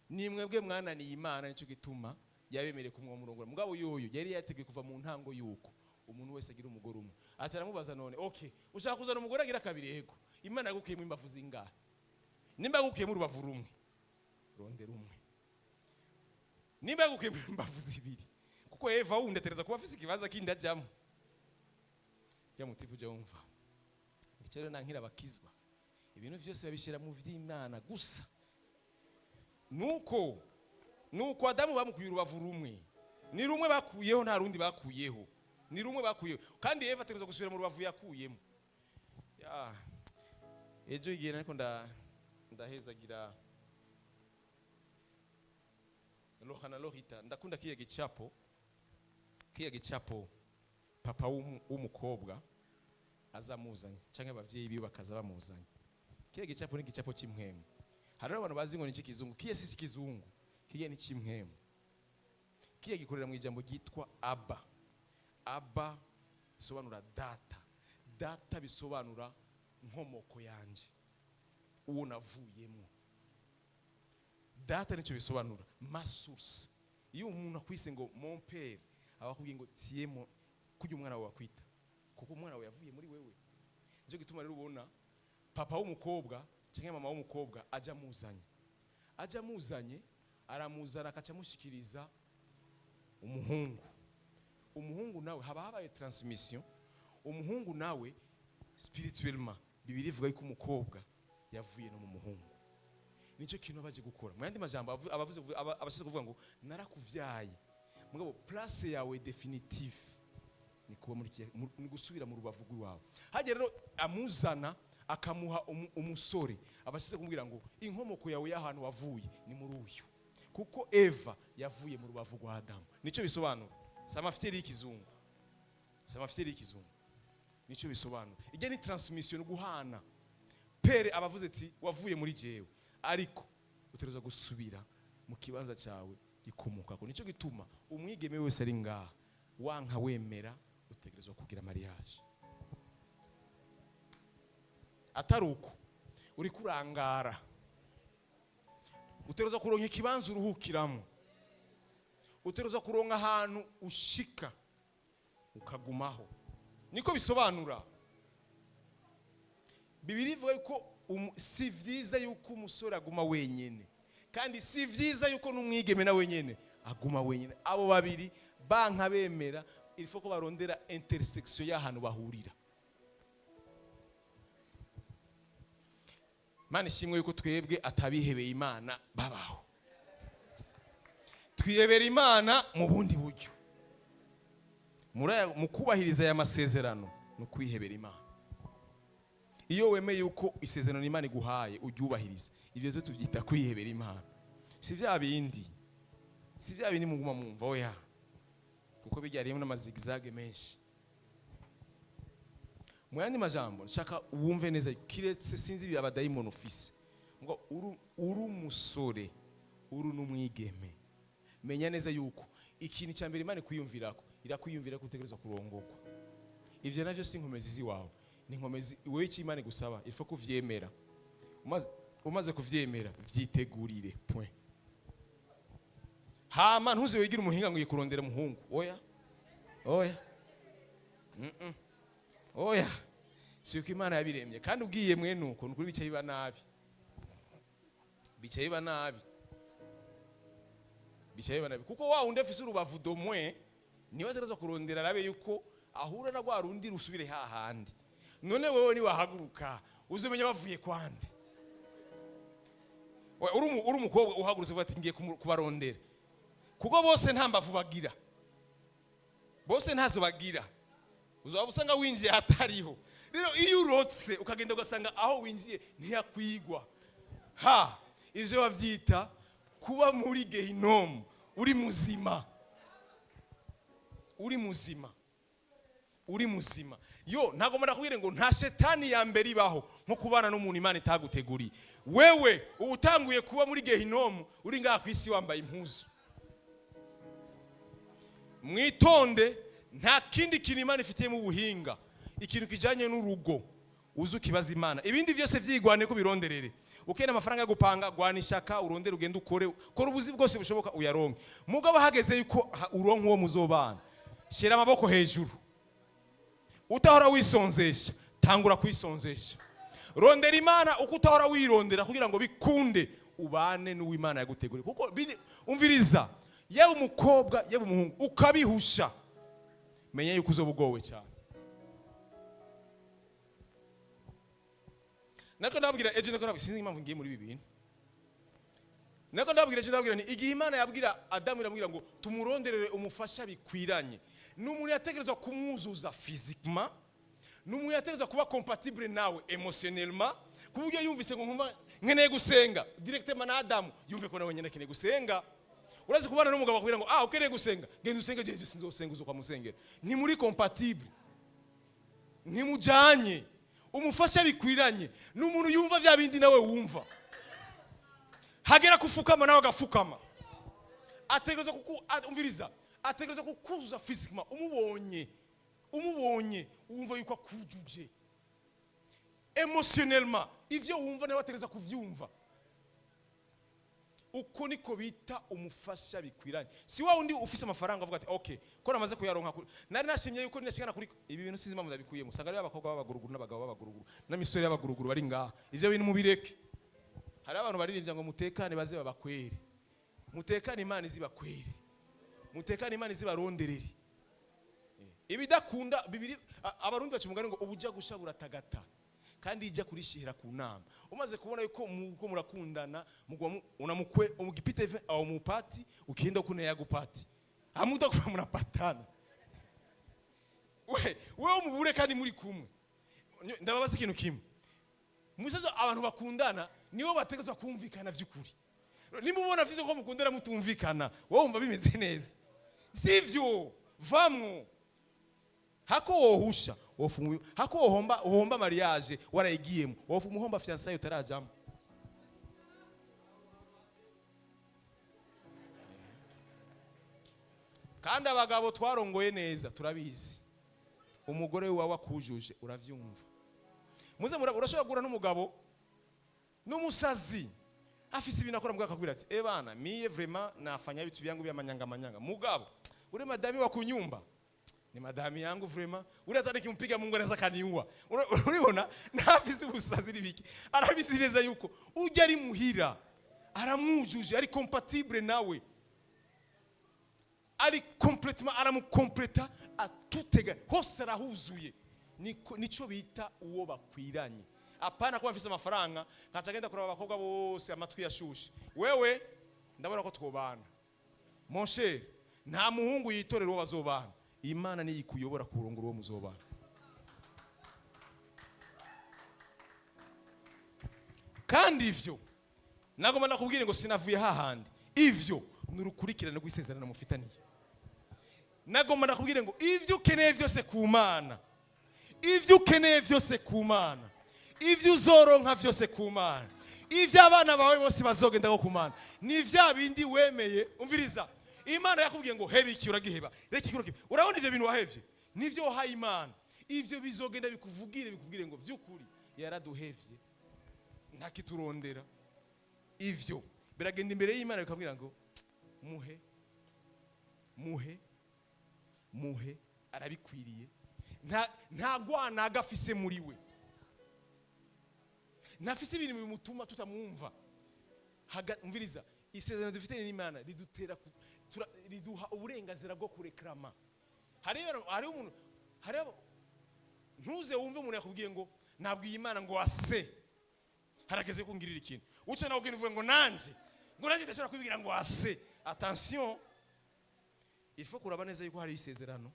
Ni mwebwe mwananiye Imana nicyo gituma yabemereye kumwomurongora. Mugabo yoyo yari yateguye kuva mu ntango yuko umuntu wese agira umugore umwe. Ati aramubaza none okay ushaka kuzana umugore agira kabiri yego Imana yagukiyemo imbavu zingahe? Nimba yagukiyemo urubavu rumwe rondera umwe. Nimba yagukiyemo imbavu zibiri kuko Eva wundi atereza kuba afise ikibazo kindi ajyamo. Jya mutipa ujya wumva icyo nankira bakizwa ibintu byose babishira mu vy'Imana gusa. Nuko Adamu bamukuye urubavu rumwe. Ni rumwe bakuyeho nta rundi bakuyeho. Ni rumwe bakuyeho kandi Eva ategerezwa gusubira mu rubavu yakuyemo. Ejo igihe ariko ndahezagira Lohana Lohita ndakunda kiye gicapo papa w'umukobwa azamuzanye canke abavyeyi biwe bakaza bamuzanye. Kiye gicapo ni gicapo c'imwemu. Hari abantu bazi ngo ni cikizungu. Kiye si cikizungu. Kiye ni c'imwemu. Kiye gikorera mu ijambo gitwa Abba. Abba bisobanura data. Data bisobanura nkomoko yanje. Uwo navuyemo. Data nico bisobanura ma source. Iyo umuntu akwise ngo mon père abakubwiye ngo tiemo kujya umwana wawe wakwita. Kuko umwana wawe yavuye muri wewe. Nje gituma rero ubona papa w'umukobwa cyangwa mama w'umukobwa aja muzanye aramuzana akacamushikiriza umuhungu nawe haba habaye transmission. Umuhungu nawe spirituellement Bibiri ivuga ko umukobwa yavuye no mu muhungu. Nico kintu baje gukora. Mu yandi majambo abashyize kuvuga ngo narakuvyaye mugabo place yawe definitive ni kuba ni gusubira mu rubavu rw'iwawe. Haje rero amuzana akamuha umusore abashyize kumubwira ngo inkomoko yawe y'ahantu wavuye ni muri uyu. Kuko Eva yavuye mu rubavu rwa Adamu. Nico bisobanura. Samafiteri y'ikizungu. Nico bisobanura. Ije ni transmission guhana. Pere abavuze ati wavuye muri jewe ariko utegerezwa gusubira mu kibanza cyawe gikomokako. Nico gituma umwigeme wese ari ngaha wanka wemera utegerezwa kugira mariage. Ataruko uri kurangara utegerezwa kuronka ikibanza uruhukiramo. Utegerezwa kuronka ahantu ushika ukagumaho. Niko bisobanura. Bibiri ivuga ko si vyiza yuko umusore aguma wenyene kandi si vyiza yuko n'umwigeme na wenyene aguma wenyene. Abo babiri banka bemera ilifo ko barondera intersection y'ahantu bahurira. Mana ishimwe yuko twebwe atabihebeye Imana babaho. Twihebera Imana mu bundi buryo. Mu kubahiriza aya masezerano no kwihebera Imana. Iyo wemeye yuko isezerano Imana iguhaye uryubahiriza, ivyo byo tuvyita kwihebera Imana. si vya bindi muguma mumva oya, kuko bijyariyemo n'amazigzag menshi. Mu yandi majambo nshaka wumve neza kiretse sinzi ibi abadayimoni ufise ngo uri umusore uri n'umwigeme, menya neza yuko ikintu cya mbere Imana kwiyumvirako irakwiyumvira ko utegerezwa kurongorwa. Ivyo navyo si inkomezi ziwawe, ni inkomezi wewe icyo Imana gusaba ifo kuvyemera. Umaze kuvyemera vyitegurire point. Hama ntuze wigira umuhinga ngo yikurondera muhungu. Oya oya, si uko Imana yabiremye. Kandi ugiye mwene uko nukuri bicaye biba nabi, kuko wa undi afise urubavu domwe niwe ategerezwa kurondera arabe yuko ahura na rwa rundi rusubire hahandi. None wewe ni wahaguruka uzumenya bavuye kwande. Uri umukobwa uhagurutse uvuga ati ngiye kubarondera, kuko bose nta mbavu bagira, bose ntazo bagira, uzaba usanga winjiye hatariho. Rero iyo urotse ukagenda ugasanga aho winjiye ntiyakwigwa, ivyo bavyita kuba muri gehinomu. Uri muzima. Yo ntago ndakubwire ngo nta shetani ya mbere ibaho nko kubana n'umuntu Imana itaguteguriye. Wewe utanguye kuba muri gehinomu uri ngaha ku isi wambaye impuzu. Mwitonde, nta kindi kintu Imana ifitiye mu buhinga, ikintu kijanye n'urugo uzukibaza Imana. Ibindi byose vyigwane ko bironderere. Ukena amafaranga yo gupanga, gwana ishaka, urondere ugende ukore ubuzi bwose bushoboka uyaronke. Mugabo hageze yuko uronka uwo muzobana, shira amaboko hejuru. Utahora wisonzesha, tangura kwisonzesha. Rondera Imana uko utahora wirondera kugira ngo bikunde ubane n'uw'Imana yaguteguriye. Kuko umviriza, yewe umukobwa yewe umuhungu ukabihusha, menya yuko uzobugowe cyane. Nako ndabwira ejo nako sinzi impamvu ngiye muri ibi bintu. Nako ndabwira ni igihe Imana yabwira Adamu iramubwira ngo tumuronderere umufasha bikwiranye. N'umuntu yategerezwa kumwuzuza physiquement, n'umuntu yategerezwa kuba compatible nawe emotionnellement, kuburyo yumvise ngo nkeneye gusenga directement na Adamu yumve ko nawe nyene akeneye gusenga. Urazi kubana n'umugabo akubwira ngo ukeneye gusenga genda usenge, je sinzosenga uzo kwa musengera. Ni muri compatible, ni mujanye. Umufasha bikwiranye n'umuntu yumva vya bindi nawe wumva, hagera kufukama nawe agafukama. Ategerezwa umviriza, ategerezwa kukuzuza physiquement. Umubonye wumva yuko akujuje emotionnellement, ivyo wumva nawe ategerezwa kuvyumva. Uko niko bita umufasha bikwiranye. Si wa undi ufise amafaranga avuga ati okay ko namaze kuyaronka, nari nashimye yuko nashikana kuri ibi bintu sinzi impamvu ndabikuyemo. Usanga ari abakobwa b'abaguruguru n'abagabo b'abaguruguru n'imisore y'abaguruguru bari ngaha. Ivyo bintu mubireke. Hari abantu baririmbya ngo mutekane baze babakwere, mutekane Imana izibakwere, mutekane Imana izibaronderere. Ibidakunda bibiri abarundi bacu mugani ngo ubuja gusha buratagata kandi ijya kurishihira ku nama. Umaze kubona yuko muko murakundana mugwa unamukwe umugipite au mupati ukienda kuna yagupati amuta kuva munapatana. Wewe umubure kandi muri kumwe. Ndababaza ikintu kimwe, musazo abantu bakundana nibo bategezwa kumvikana vy'ukuri. Nimubona vyo ko mukundana mutumvikana wowe umva bimeze neza, sivyo vamwo. Hako wohusha wofungu, hako ohomba mariage warayigiyemo wofumuhomba fiançailles utarajamo. Kandi abagabo twarongoye neza turabizi, umugore wawe akujuje uravyumva. Muze urashobora gura n'umugabo n'umusazi afise ibintu akora mugaka akubwira ati bana miye vraiment nafanya vitu vyangu vya manyanga. Mugabo ure madami wa kunyumba ni madami yangu vraiment, uri atari kimpiga Mungu anaweza kaniua. Uribona nafise ubusazi ribiki, arabizi neza yuko ujya ari muhira aramujuje, ari compatible nawe, ari complètement aramukompleta atutega hose arahuzuye. Nico bita uwo bakwiranye. Apana kuba afise amafaranga ntacagenda kuraba abakobwa bose amatwi yashushe. Wewe ndabona ko twobana mon cher, nta muhungu yitorera uwo bazobana. Imana ni ikuyobora kurongora uwo muzobana. Kandi ivyo nagomba nakubwire ngo sinavuye hahandi. ivyo nurukurikirana rw'isezerano mufitaniye. Nagomba nakubwire ngo ivyo ukeneye vyose ku Mana, ivyo ukeneye vyose ku Mana, ivyo uzoronka vyose ku Mana, ivyo abana bawe bose bazogenda go ku Mana, ni vya bindi wemeye. Umviriza, Imana yakubwiye ngo hebe iki uragiheba, reka iki uragiheba. Urabona ivyo bintu wahevye nivyo wahaye Imana, ivyo bizogenda bikubwire ngo vy'ukuri yaraduhevye nta kiturondera. Ivyo biragenda imbere y'Imana bikabwira ngo muhe arabikwiriye. Nta gwana agafise muri we, ntafise ibintu bimutuma tutamwumva. Umviriza, isezerano dufite n'Imana riduha uburenganzira bwo kurekrama. Hari umuntu ntuze wumve umuntu yakubwiye ngo nabwiye Imana ngo ase harageze kungirira ikintu, uce nawe uvuga ngo nanje ndashobora kwibwira ngo ase. Attention, il faut kuraba neza yuko hari isezerano,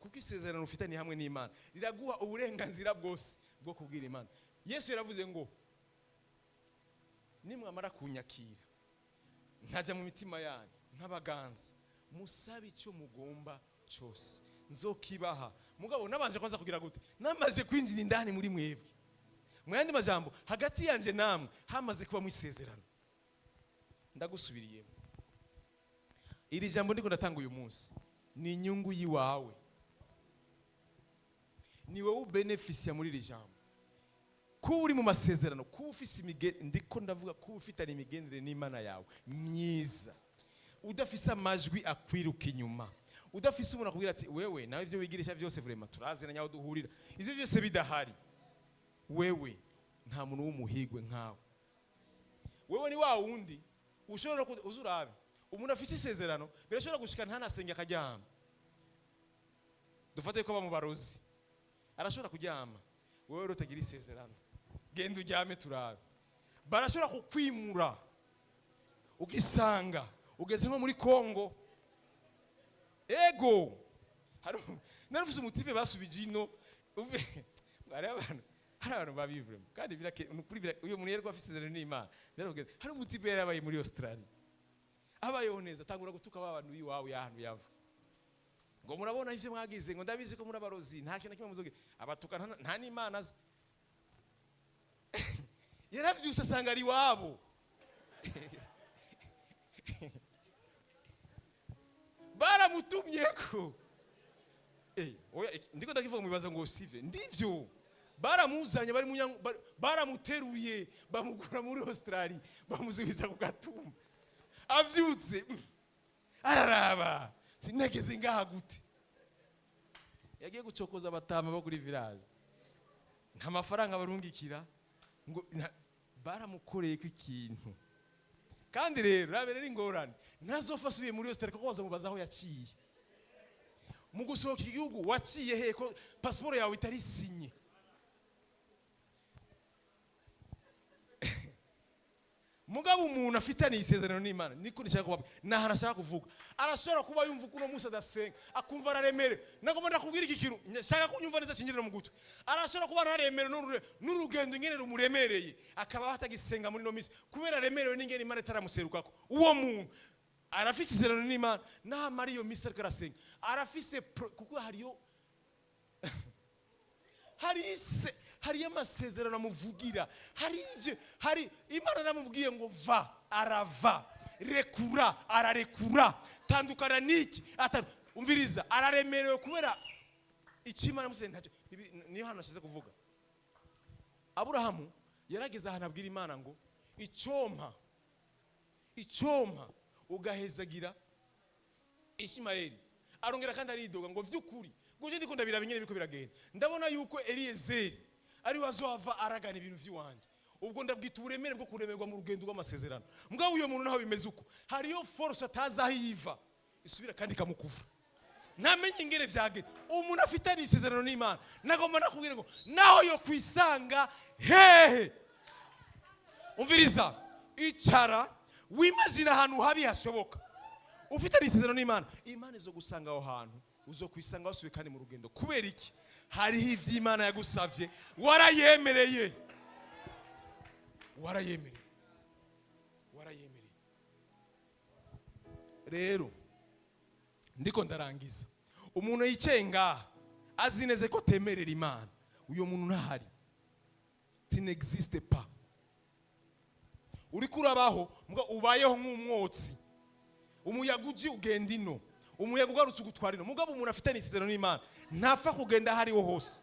kuko isezerano ufitanye hamwe n'Imana riraguha uburenganzira bwose bwo kubwira Imana. Yesu yaravuze ngo nimwamara kunyakira nkaja mu mitima yanyu nk'abaganza, musabe icyo mugomba cyose nzokibaha. Mugabo nabanje kwanza kugira gute? Namaze kwinjira indani muri mwebwe. Mu yandi majambo, hagati yanje namwe hamaze kuba mu isezerano. Ndagusubiriyemo, iri jambo ndiko ndatanga uyu munsi ni inyungu yiwawe, ni wowe ubeneficia muri iri jambo. Kuba uri mu masezerano, kuba ufise ndiko ndavuga kuba ufitanye imigendere n'Imana yawe myiza, udafise amajwi akwiruka inyuma, udafise umuntu akubwira ati wewe nawe ivyo wigirisha vyose vraiment turaziranye aho duhurira, ivyo byose bidahari. Wewe nta muntu w'umuhigwe nkawe. Wewe ni wa wundi ushobora uzurabe umuntu afise isezerano birashobora gushika ntanasenge akaryama. Dufate ko bamubarozi arashobora kuryama, wewe rotagira isezerano genda uryame turabe. Barashobora kukwimura ukisanga ugeze nko muri Kongo. Ego narufise umutipe basubije ino hari abantu babivure kandi kuri uyu muntu yerwa afise isezerano n'Imana. Hari umutipe yarabaye muri Australia, abayeho neza, tangura gutuka abantu biwawe yahantu yava ngo murabona ivyo mwagize, ngo ndabizi ko muri abarozi nta kintu kimwe muzoge abatuka nta n'Imana azi. Yaravyuse asanga ari wabo. Baramutumyeko ndiko ndakivuga mu bibazo ngo sivye ndivyo. Baramuzanye baramuteruye bamugura muri Australia bamuzubiza ku Gatumba. Avyutse araraba sinageze ngaha gute, yagiye gucokoza abatama bo kuri village, nta mafaranga barungikira ngo baramukoreye ko ikintu. Kandi rero rabere ingorane ntazofasubiye muri Australia kuko bazamubaza aho yaciye. Mu gusohoka igihugu waciye he ko passport yawe itari sinye? Mugabo umuntu afitanye isezerano n'Imana niko nishaka kuba nahana shaka kuvuga. Arashobora kuba yumva kuno Musa dasenga akumva araremere, nagomba ndakubwira iki kintu nshaka kunyumva neza kinjirira mu gutwe. Arashobora kuba araremere n'urugendo ingene rumuremereye akaba hatagisenga muri no misi kubera remerewe n'ingene Imana itaramuserukako. Uwo muntu arafise isezerano n'Imana na Mariyo misi ariko arasenga arafise kuko hariyo hari amasezerano amuvugira, hari Imana namubwiye ngo va arava, rekura ararekura, tandukana niki umviriza araremerewe kubera Imana musene ntacyo. Niyo hano nashize kuvuga Aburahamu yarageze ahantu abwira Imana ngo icompa ugahezagira Ishimayeli. Arongera kandi aridoga ngo vy'ukuri guje ndiko ndabiraba nyene biko biragenda, ndabona yuko Eliyezeri ari wazohava aragana ibintu vy'iwanje. Ubwo ndabwita uburemere bwo kuremerwa mu rugendo rw'amasezerano. Mugabo uyo muntu naho bimeze uko hariyo force atazahiva isubira kandi kamukuvura. Namenye ingene vyagenda umuntu afitanye isezerano n'Imana. Nagomba nakubwira ngo naho yo kwisanga hehe. Umviriza, icara wimazina ahantu habi hashoboka. Ufitanye isezerano n'Imana, Imana izo gusanga aho hantu uzokwisanga wasubiye kandi mu rugendo. Kubera iki? Hariho ivy'Imana yagusavye warayemereye. rero ndiko ndarangiza umuntu yicenga azi neze ko temerera Imana uyo muntu ntahari tu n'existe pas uri kurabaho mbwa ubayeho nk'umwotsi umuyaga uji ugenda ino umuyaga ugarutse ugutwara ino mugabo umuntu afite n'isezerano n'Imana ntapfa kugenda hariho hose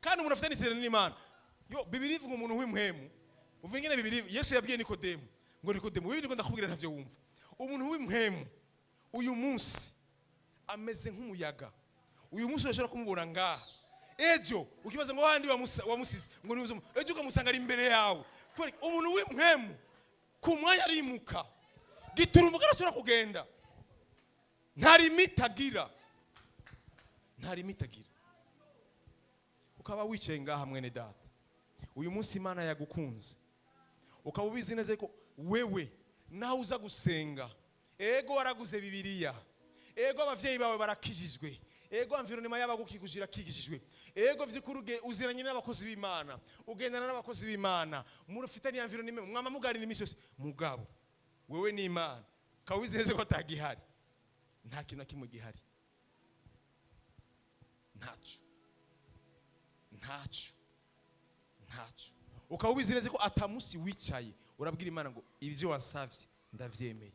kandi umuntu afite n'isezerano n'Imana yo Bibiliya ivuga umuntu w'imhemu uvuga ingene Bibiliya Yesu yabwiye Nikodemu ngo Nikodemu wewe niko ndakubwira ntavyo wumva umuntu w'imhemu uyu munsi ameze nk'umuyaga uyu munsi urashobora kumubona ngaha ejo ukibaza ngo wandi wamusize ngo niuzo ejo ukamusanga ari imbere yawe kweri umuntu w'imhemu ku mwanya arimuka giturumbuka arashobora kugenda ntari mitagira ukaba wicaye ngaha mwene data uyu munsi Imana yagukunze ukaba ubizi neza ko wewe nawe uza gusenga ego waraguze Bibiliya ego abavyeyi bawe barakijijwe ego environnement y'abagukikujira kigishijwe ego vyikuruge uziranye n'abakozi b'Imana ugendana n'abakozi b'Imana murufitanye environnement mwama muganira imisi yose mugabo wewe ni Imana kawize neze ko atagihari nta kintu na kimwe gihari ntaco ukaba ubizi neze ko atamusi wicaye urabwira Imana ngo ivyo wansavye ndavyemeye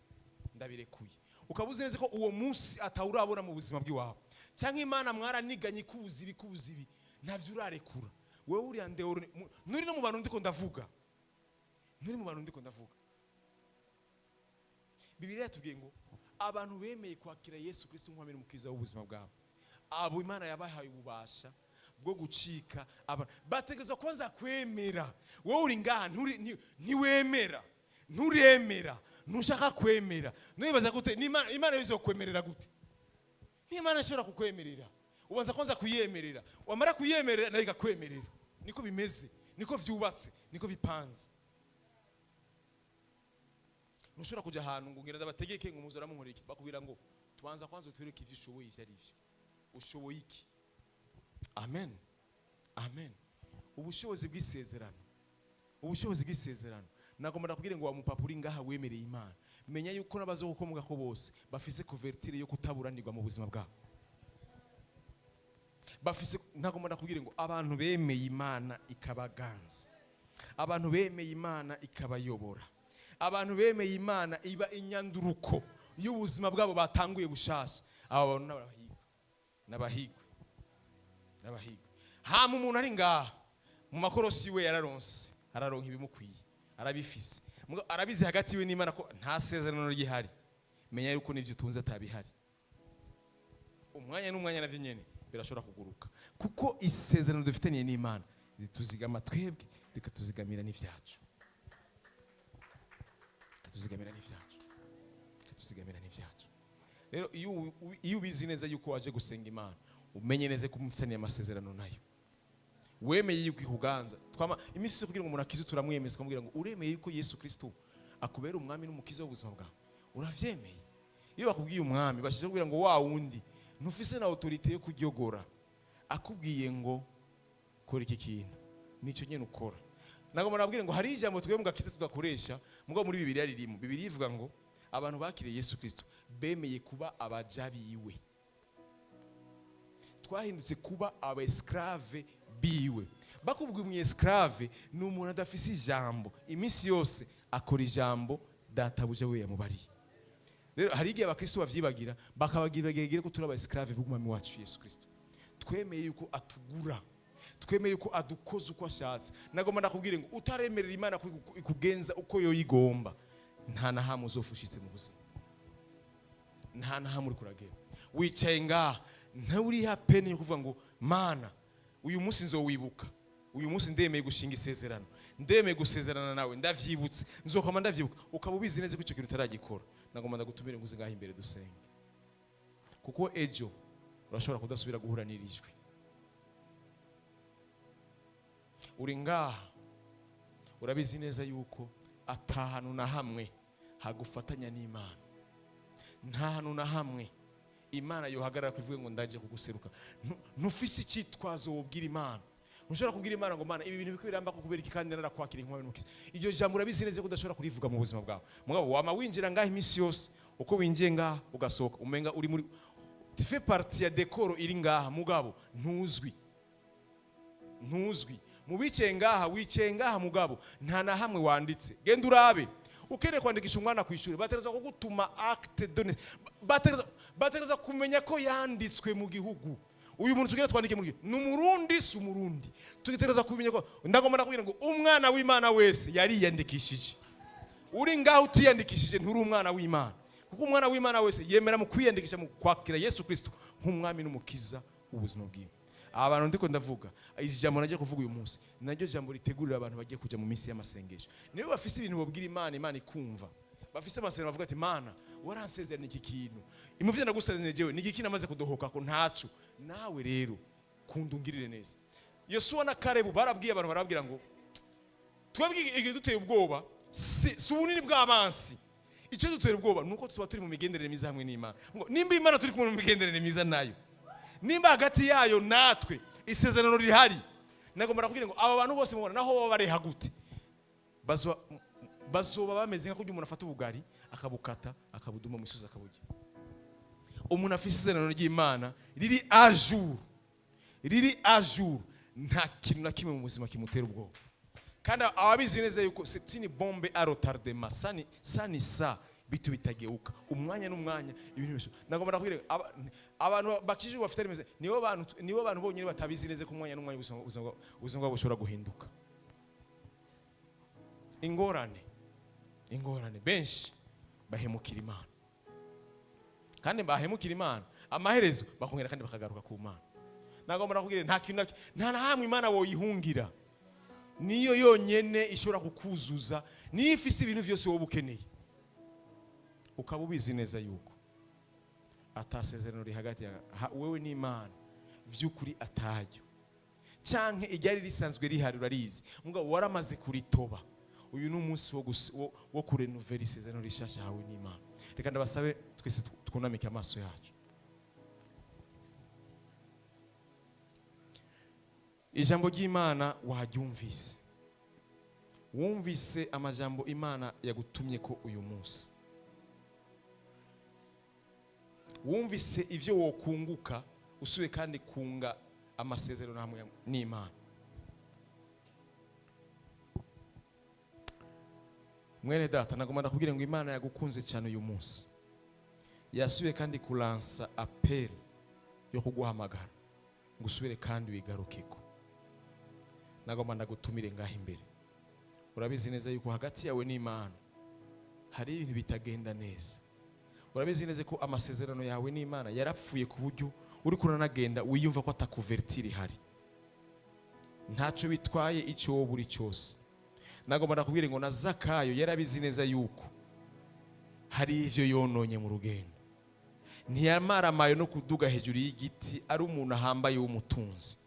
ndabirekuye ukaba uzi neze ko uwo munsi atawurabona mu buzima bw'iwawe cyangwa Imana mwaraniganye kubuzibi ntavyo urarekura wewe uri ande nuri no mu bantu ndiko ndavuga Bibiliya yatubwiye ngo abantu bemeye kwakira Yesu Kristo nk'umwami n'umukiza w'ubuzima bwabo abo Imana yabahaye ububasha bwo gucika bategerezwa kwanza kwemera wowe uri ngaha ntiwemera nturemera ntushaka kwemera nibaza gute Imana izokwemerera gute Imana ishobora kukwemerera ubanza kwanza kuyemerera wamara kuyemerera nayo ikakwemerera niko bimeze niko vyubatse niko bipanze ntushobora kuja ahantu ngo ngenda bategeke ngo muzora munkoreke bakubwira ngo tubanza kwanza utwereke ivyo ushoboye ivyo ari vyo ushoboye iki amen ubushobozi bw'isezerano nagomba ndakubwire ngo wa mupapuro ngaha wemereye Imana menya yuko nabazogukomoka ko bose bafise couverture yo kutaburanirwa mu buzima bwabo nagomba ndakubwire ngo abantu bemeye Imana ikabaganza abantu bemeye Imana ikabayobora abantu bemeye Imana iba inyanduruko y'ubuzima bwabo batanguye bushasha aba bantu n'abahigwe hama umuntu ari ngaha mu makorosi we yararonse araronka ibimukwiye arabifise arabizi hagati we n'Imana ko nta sezerano ryihari menya yuko n'ivyo utunze atabihari umwanya n'umwanya navyo nyene birashobora kuguruka kuko isezerano dufitaniye n'Imana zituzigama twebwe reka tuzigamira n'ivyacu rero iyo ubizi neza yuko waje gusenga Imana umenye neza ko umufitaniye amasezerano nayo wemeye yuko ikuganza imisi kugira ngo umuntu akize turamwemeza kumubwira ngo uremeye yuko Yesu Kristo akubera umwami n'umukiza w'ubuzima bwawe uravyemeye iyo bakubwiye umwami bashize kugira ngo wa wundi ntufise na autorité yo kuryogora akubwiye ngo kora iki kintu nico nyene ukora nagomba nabwire ngo hari ijambo twebwe mugakiza tudakoresha mugabo muri Bibiliya ririmo Bibiliya ivuga ngo abantu bakiriye Yesu Kristo bemeye kuba abajabiwe twahindutse kuba aba esclave biwe bakubwiye mu esclave ni umuntu adafise ijambo imisi yose akora ijambo databuja we yamubariye rero hari igihe abakristo bavyibagira bakabagiragire ko turi aba esclave b'umwami wacu Yesu Kristo twemeye yuko atugura twemeye yuko adukoza uko ashatse nagomba ndakubwire ngo utaremerera Imana ikugenza uko yo yigomba nta na hamwe uzofushitse mu buzima nta na hamwe uri kuragera wicaye ngaha nta uri hapeni yo kuvuga ngo Mana uyu munsi nzowibuka uyu munsi ndemeye gushinga isezerano ndemeye gusezerana nawe ndavyibutse nzokoma ndavyibuka ukaba ubizi neza ko icyo kintu utaragikora nagomba ndagutumire ngo uze ngaha imbere dusenge kuko ejo urashobora kudasubira guhura n'irijwi uri ngaha urabizi neza yuko atahanu na hamwe hagufatanya n'Imana nta hantu na hamwe Imana yohagarara kuvuga ngo ndaje kuguseruka ntufise icitwazo wobwira Imana ntushobora kubwira Imana ngo Mana ibi bintu bikubiramba kukubera iki kandi narakwakira inkwame n'umukiza iryo jambo urabizi neza ko udashobora kurivuga mu buzima bwawe mugabo wama winjira ngaho imisi yose uko winjiye ngaha ugasohoka umenga uri muri fait partie ya dekoro iri ngaha mugabo ntuzwi mubice ngaha wice ngaha mugabo nta na hamwe wanditse genda urabe ukeneye kwandikisha umwana ku ishuri batereza kugutuma acte donné batereza kumenya ko yanditswe mu gihugu uyu muntu tugenda twandike mu gihugu n'umurundi si umurundi tugitereza kumenya ko ndagomba nakubwira ngo umwana w'Imana wese yari yandikishije uri ngaho utiyandikishije nturi umwana w'Imana kuko umwana w'Imana wese yemera mu kwiyandikisha mu kwakira Yesu Kristo nk'umwami n'umukiza ubuzima bwiwe. Abantu ndiko ndavuga izi jambo naje kuvuga uyu munsi naryo jambo ritegurira abantu bagiye kuja mu minsi y'amasengesho nibo bafise ibintu bobwira Imana ikumva bafise amasezerano bavuga ati Mana waransezerana iki kintu imuvye nagusezeranye jewe ni iki namaze kudohoka ko ntacu nawe rero kundungirire neza. Yosuwa na Karebu barabwiye abantu barabwira ngo twebwe igihe duteye ubwoba si ubunini bw'abansi icyo dutera ubwoba nuko tuba turi mu migenderere myiza hamwe n'Imana nimba Imana turi kumwe mu migenderere myiza nayo nimba hagati yayo natwe isezerano rihari nagomba nakubwira ngo aba bantu bose mubona naho baba bareha gute bazoba bameze nka kurya umuntu afata ubugari akabukata akabuduma mu misozi akaburya. Umuntu afise isezerano ry'Imana riri ajour nta kintu na kimwe mu buzima kimutera ubwoba kandi ababizi neza yuko c'est une bombe à retardement sani sa bitu bitageuka umwanya n'umwanya ibintu bisho nagomba nakubwira abantu bakije bafite rimeze nibo bantu bonyine batabizi neza ko umwanya n'umwanya ubuzima bushobora guhinduka. Ingorane benshi bahemukira Imana kandi bahemukira Imana amaherezo bakongera kandi bakagaruka ku Mana. Nagomba nakubwira nta na hamwe Imana woyihungira niyo yonyene ishobora kukuzuza niyo ifise ibintu byose wowe ukeneye ukaba ubizi neza yuko atasezerano ri hagati ya wewe n'Imana vy'ukuri atajyo canke iryari risanzwe rihari urarizi mugabo waramaze kuritoba uyu n'umunsi wo kurenovera isezerano rishasha hawe n'Imana. Reka ndabasabe twese twunamike amaso yacu. Ijambo ry'Imana waryumvise wumvise amajambo Imana yagutumye ko uyu munsi wumvise ivyo wokunguka usuye kandi kunga amasezerano hamwe n'Imana. Mwene data nagomba ndakubwira ngo Imana yagukunze cyane uyu munsi yasuye kandi kulansa appel yo kuguhamagara ngo usubire kandi wigarukeko. Nagomba ndagutumire ngaho imbere urabizi neza yuko hagati yawe n'Imana hari ibintu bitagenda neza urabizi neza ko amasezerano yawe n'Imana yarapfuye ku buryo uri kuranagenda wiyumva ko atakuvertiri hari ntaco bitwaye icyo wowe buri cyose. Nagomba nakubwire ngo na Zakayo yarabizi neza yuko hari ivyo yononye mu rugendo ntiyamaramaye no kuduga hejuru y'igiti ari umuntu ahambaye w'umutunzi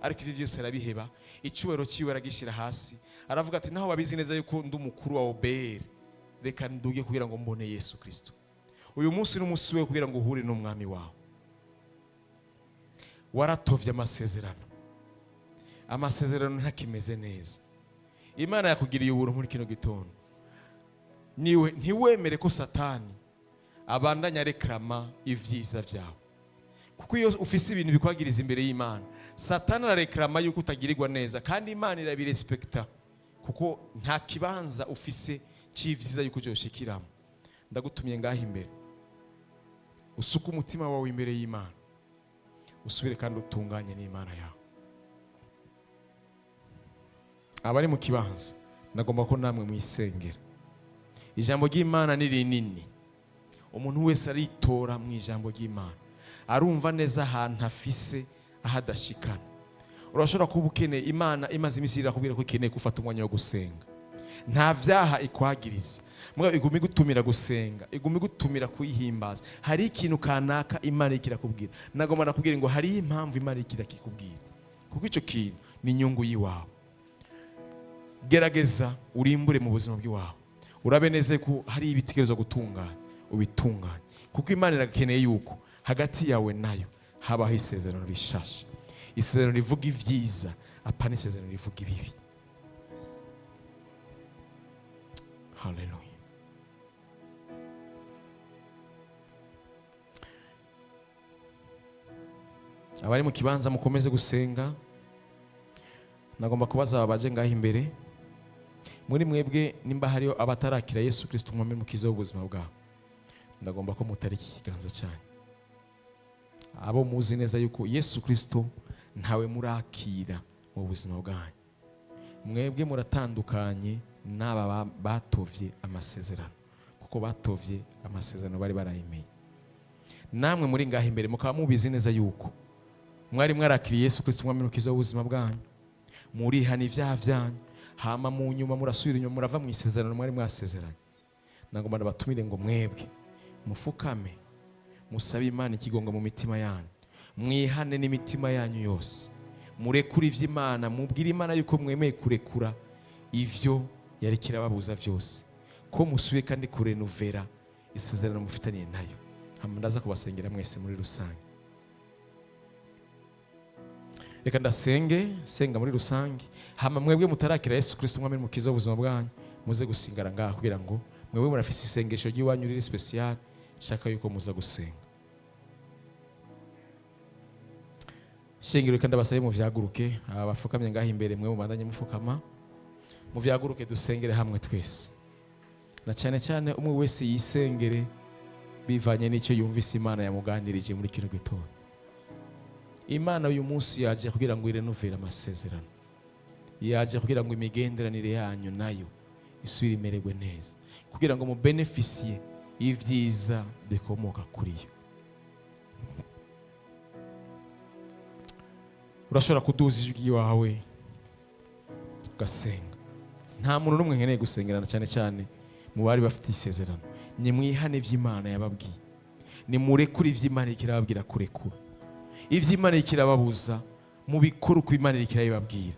ariko ivyo byose arabiheba icyubero ciwe aragishira hasi aravuga ati naho babizi neza yuko ndi umukuru wa Obere reka nduge kugira ngo mbone Yesu Kristo. Uyu munsi n'umunsi we kugira ngo uhure n'umwami wawe waratovye amasezerano ntakimeze neza. Imana yakugiriye ubuntu muri kino gitondo ntiwemere ko Satani abandanya reklama ivyiza vyawe kuko iyo ufise ibintu bikwagiriza imbere y'Imana Satani arareklama yuko utagirirwa neza kandi Imana irabirespekta kuko nta kibanza ufise c'ivyiza yuko joshikiramo. Ndagutumye ngaho imbere usuka umutima wawe imbere y'Imana usubire kandi utunganye n'Imana yawe. Abari mu kibanza nagomba ko namwe mwisengera. Ijambo ry'Imana ni rinini umuntu wese aritora mu ijambo ry'Imana arumva neza ahantu afise ahadashikana. Urashobora kuba ukeneye Imana imaze iminsi irakubwira ko ikeneye gufata umwanya wo gusenga nta vyaha ikwagiriza mugabo igumi gutumira gusenga igumi gutumira kuyihimbaza hari ikintu kanaka Imana ikirakubwira. Nagomba nakubwira ngo hari impamvu Imana ikirakikubwira kuko ico kintu ni inyungu yiwawe. Gerageza urimbure mu buzima bw'iwawe urabe neza ko hari ibitekerezo gutunganya ubitunganye kuko Imana irakeneye yuko hagati yawe nayo habaho isezerano rishasha isezerano rivuga ivyiza apana isezerano rivuga ibibi. Hallelujah. abari mu kibanza mukomeze gusenga. Nagomba kubaza abaje ngaho imbere, muri mwebwe nimba hariyo abatarakira Yesu Kristo umwami n'umukiza w'ubuzima bwabo, ndagomba ko mutari iki kiganza cyane. Abo muzi neza yuko Yesu Kristo ntawe murakira mu buzima bwanyu, mwebwe muratandukanye n'aba batovye amasezerano, kuko batovye amasezerano bari barayemeye. Namwe muri ngaho imbere mukaba mubizi neza yuko mwari mwarakiriye Yesu Kristo umwami n'umukiza w'ubuzima bwanyu, murihana ibyaha byanyu, hama mu nyuma murasubira inyuma murava mu isezerano mwari mwasezeranye. Nagomba nabatumire ngo mwebwe mufukame, musabe Imana ikigongo mu mitima yanyu, mwihane n'imitima yanyu yose, murekure ivy'Imana, mubwire Imana yuko mwemeye kurekura ivyo yari kirababuza byose, ko musubiye kandi kurenuvera isezerano mufitaniye nayo. Hama ndaza kubasengera mwese muri rusange. Reka ndasenge senga muri rusange, hama mwebwe mutarakira Yesu Kristo umwami n'umukiza w'ubuzima bwanyu muze gusingara ngaha, kugira ngo mwebwe murafise isengesho ry'iwanyu riri special shaka yuko muza gusenga. Shengero reka ndabasabe mu vyaguruke, abafukamye ngaha imbere mwe mubandanye mufukama, mu vyaguruke dusengere hamwe twese, na cyane cyane umwe wese yisengere bivanye n'icyo yumvise Imana yamuganirije muri kino gitondo. Imana uyu munsi yaje kugira ngo irenovere amasezerano, yaje kugira ngo imigenderanire yanyu nayo isubire imererwe neza, kugira ngo mu beneficie y'ivyiza bikomoka kuri yo. Urashobora kuduza ijwi wawe ugasenga. Nta muntu n'umwe nkeneye gusengerana, cyane cyane mu bari bafite isezerano. Ni mwihane ivy'Imana yababwiye, ni murekure ivy'Imana ikirababwira kurekura, ivy'Imana ikirababuza mu bikora uko Imana ikirabibabwira.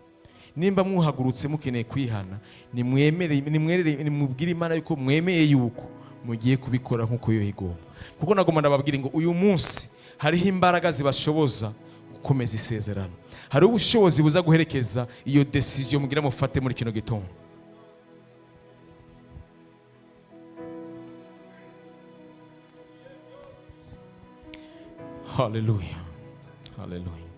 Nimba muhagurutse mukeneye kwihana, ni mubwire Imana yuko mwemeye yuko mugiye kubikora nkuko yo igomba. Kuko nagomba ndababwira ngo uyu munsi hariho imbaraga zibashoboza gukomeza isezerano, hari ubushobozi buza guherekeza iyo decision mugira mufate muri kino gitondo. Hallelujah, hallelujah.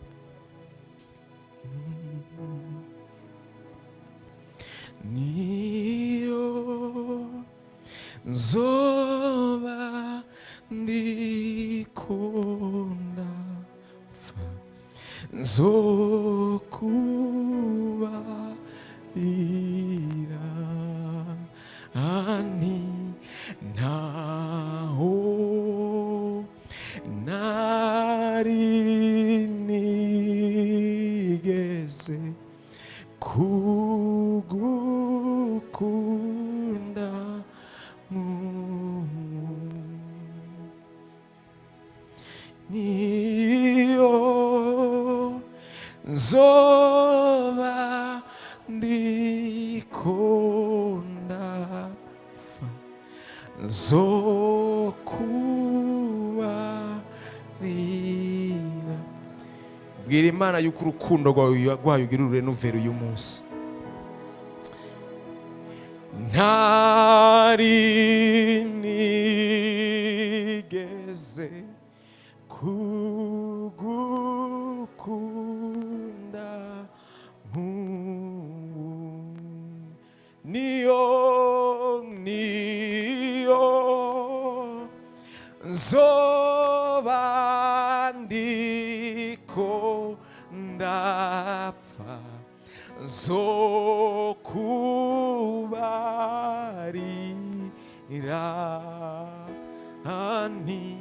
Niyo nzoba ndikunda nzokubarira ani naho nari nigeze kugukunda niyo nzoba ndikunda nzokubarira. Bwira Imana yuko urukundo rwayo ugira urenuvera uyu munsi. Ntari nigeze kugukunda niyo nzoba ndiko ndapfa nzokubarira ani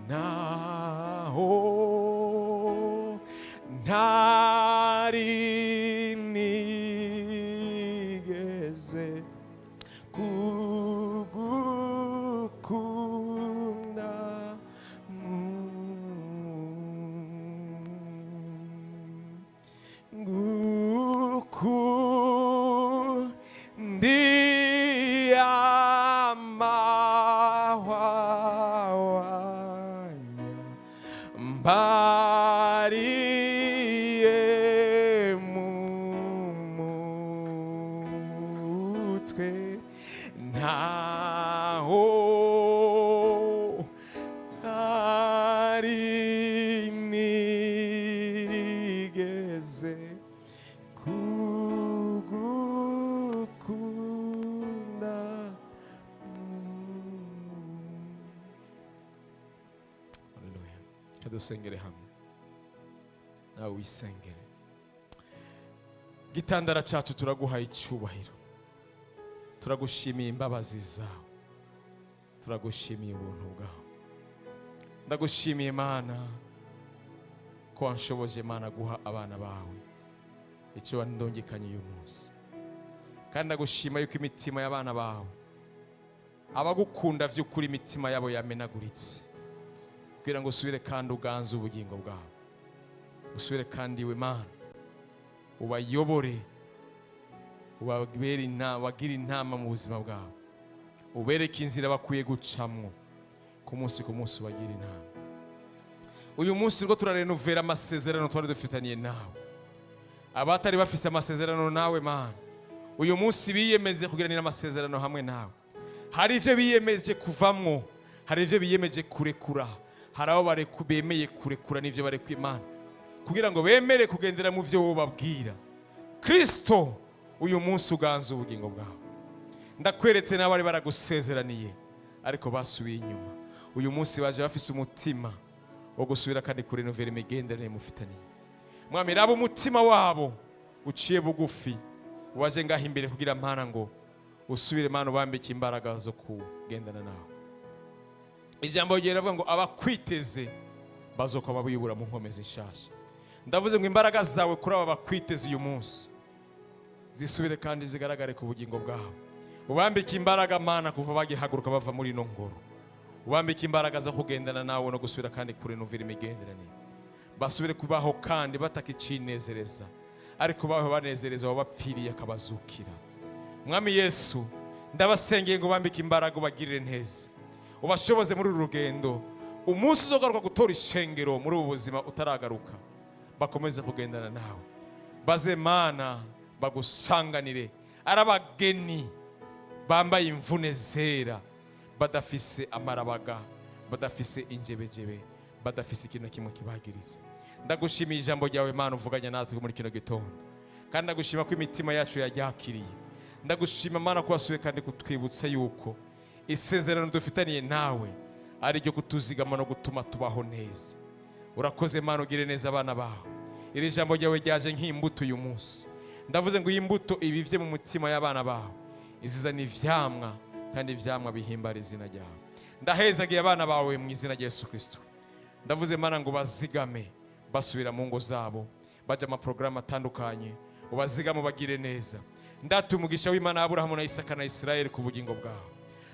naho ntari nigeze kugukunda mbariye mu mutwe ntaho ari ni nabuze kugukunda. Haleluya. Kadusengere hamwe nawe wisengere. Gitandara cyacu turaguhaye icyubahiro, turagushimiye imbabazi zawe, turagushimiye ubuntu bwawe. Ndagushimiye Mana ko wanshoboje Mana guha abana bawe icyo wandongekanye uyu munsi, kandi ndagushima yuko imitima y'abana bawe abagukunda vy'ukuri imitima yabo yamenaguritse, kugira ngo usubire kandi uganze ubugingo bwawe, usubire kandi we Mana ubayobore, wagira intama mu buzima bwawe, ubereke inzira bakwiye gucamwo ku munsi ubagira intama. Uyu munsi rwo turarenovera amasezerano twari dufitaniye nawe. Abatari bafise amasezerano nawe Mana, uyu munsi biyemeze kugiranira amasezerano hamwe nawe. Hari ivyo biyemeje kuvamwo, hari ivyo biyemeje kurekura, hari abo bemeye kurekura n'ivyo barekwa Imana, kugira ngo bemere kugendera mu vyo wobabwira. Kristo, uyu munsi uganze ubugingo bwawe. Ndakweretse n'abari baragusezeraniye ariko basubiye inyuma. Uyu munsi baje bafise umutima wo gusubira kandi kurenovera imigenderanire mufitaniye. Mwami, raba umutima wabo uciye bugufi, waje ngaho imbere kugira Mana ngo usubire Mana ubambike imbaraga zo kugendana nawe. Ijambo ryeravuga ngo abakwiteze bazokwama biyubura mu nkomezi nshasha. Ndavuze ngo imbaraga zawe kuri aba bakwiteze uyu munsi zisubire kandi zigaragare ku bugingo bwawe. Ubambike imbaraga Mana kuva bagihaguruka bava muri ino ngoro. Ubambike imbaraga zo kugendana nawe no gusubira kandi kurenovera imigenderanire. Basubire kubaho kandi batakicinezereza, ariko baho banezereza wabapfiriye akabazukira. Mwami Yesu, ndabasengeye ngo bambike imbaraga ubagirire neza, ubashoboze muri uru rugendo. Umunsi uzogaruka gutora ishengero muri ubu buzima utaragaruka, bakomeze kugendana nawe. Baze Mana bagusanganire arabageni bambaye imvune zera, badafise amarabaga, badafise injebejebe, badafise ikintu kimwe kibagiriza. Ndagushimiye ijambo ryawe Mana uvuganya natwe muri kino gitondo, kandi ndagushima ko imitima yacu yaryakiriye. Ndagushima Mana ko wasubiye kandi kutwibutsa yuko isezerano dufitaniye nawe ari ryo kutuzigama no gutuma tubaho neza. Urakoze Mana, ugire neza abana bawe. Iri jambo ryawe ryaje nk'imbuto uyu munsi. Ndavuze ngo iyi mbuto ibivye mu mutima y'abana bawe izizana ivyamwa, kandi ivyamwa bihimbara izina ryawe. Ndahezagiye abana bawe mu izina rya Yesu Kristo. Ndavuze Mana ngo bazigame basubira mu ngo zabo, baje ama program atandukanye, ubazigame bagire neza. Ndatuye umugisha w'Imana Aburahamu na Isaka na Israeli ku bugingo bwawe.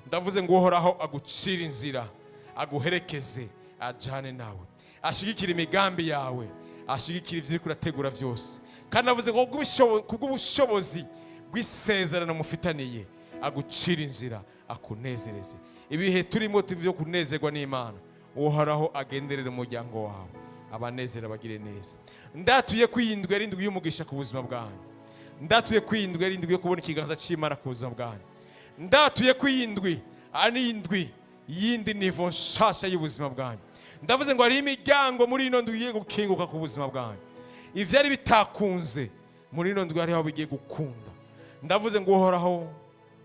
Ndavuze ngo uhoraho agucira inzira, aguherekeze, ajane nawe, ashigikira imigambi yawe, ashigikira ivyo uriko urategura vyose. Kandi navuze ngo kubw'ubushobozi bw'isezerano mufitaniye, agucira inzira, akunezereze. Ibihe turimo byo kunezerwa n'Imana, uhoraho agenderere umuryango wawe, abanezera bagire neza. Ndatuye kwiyindwa arindwi y'umugisha ku buzima bwanyu. Ndatuye kwiyindwa arindwi yo kubona ikiganza cy'Imana ku buzima bwanyu. Ndatuye kwiyindwi arindwi yindi nivo nshasha y'ubuzima bwanyu. Ndavuze ngo hari imiryango muri ino ndwi igiye gukinguka ku buzima bwanyu. Ivyari bitakunze muri ino ndwi hariho bigiye gukunda. Ndavuze ngo uhoraho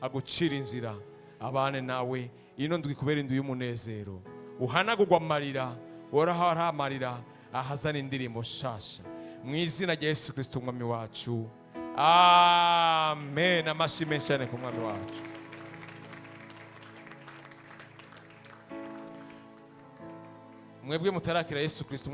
agucira inzira, abane nawe ino ndwi kubera indwi y'umunezero. Uhanagurwa amarira, uhoraho aramarira, ahazana indirimbo nshasha. Mu izina rya Yesu Kristo umwami wacu. Amen. Amashimwe cyane ku mwami wacu. Mwebwe mutarakira Yesu Kristo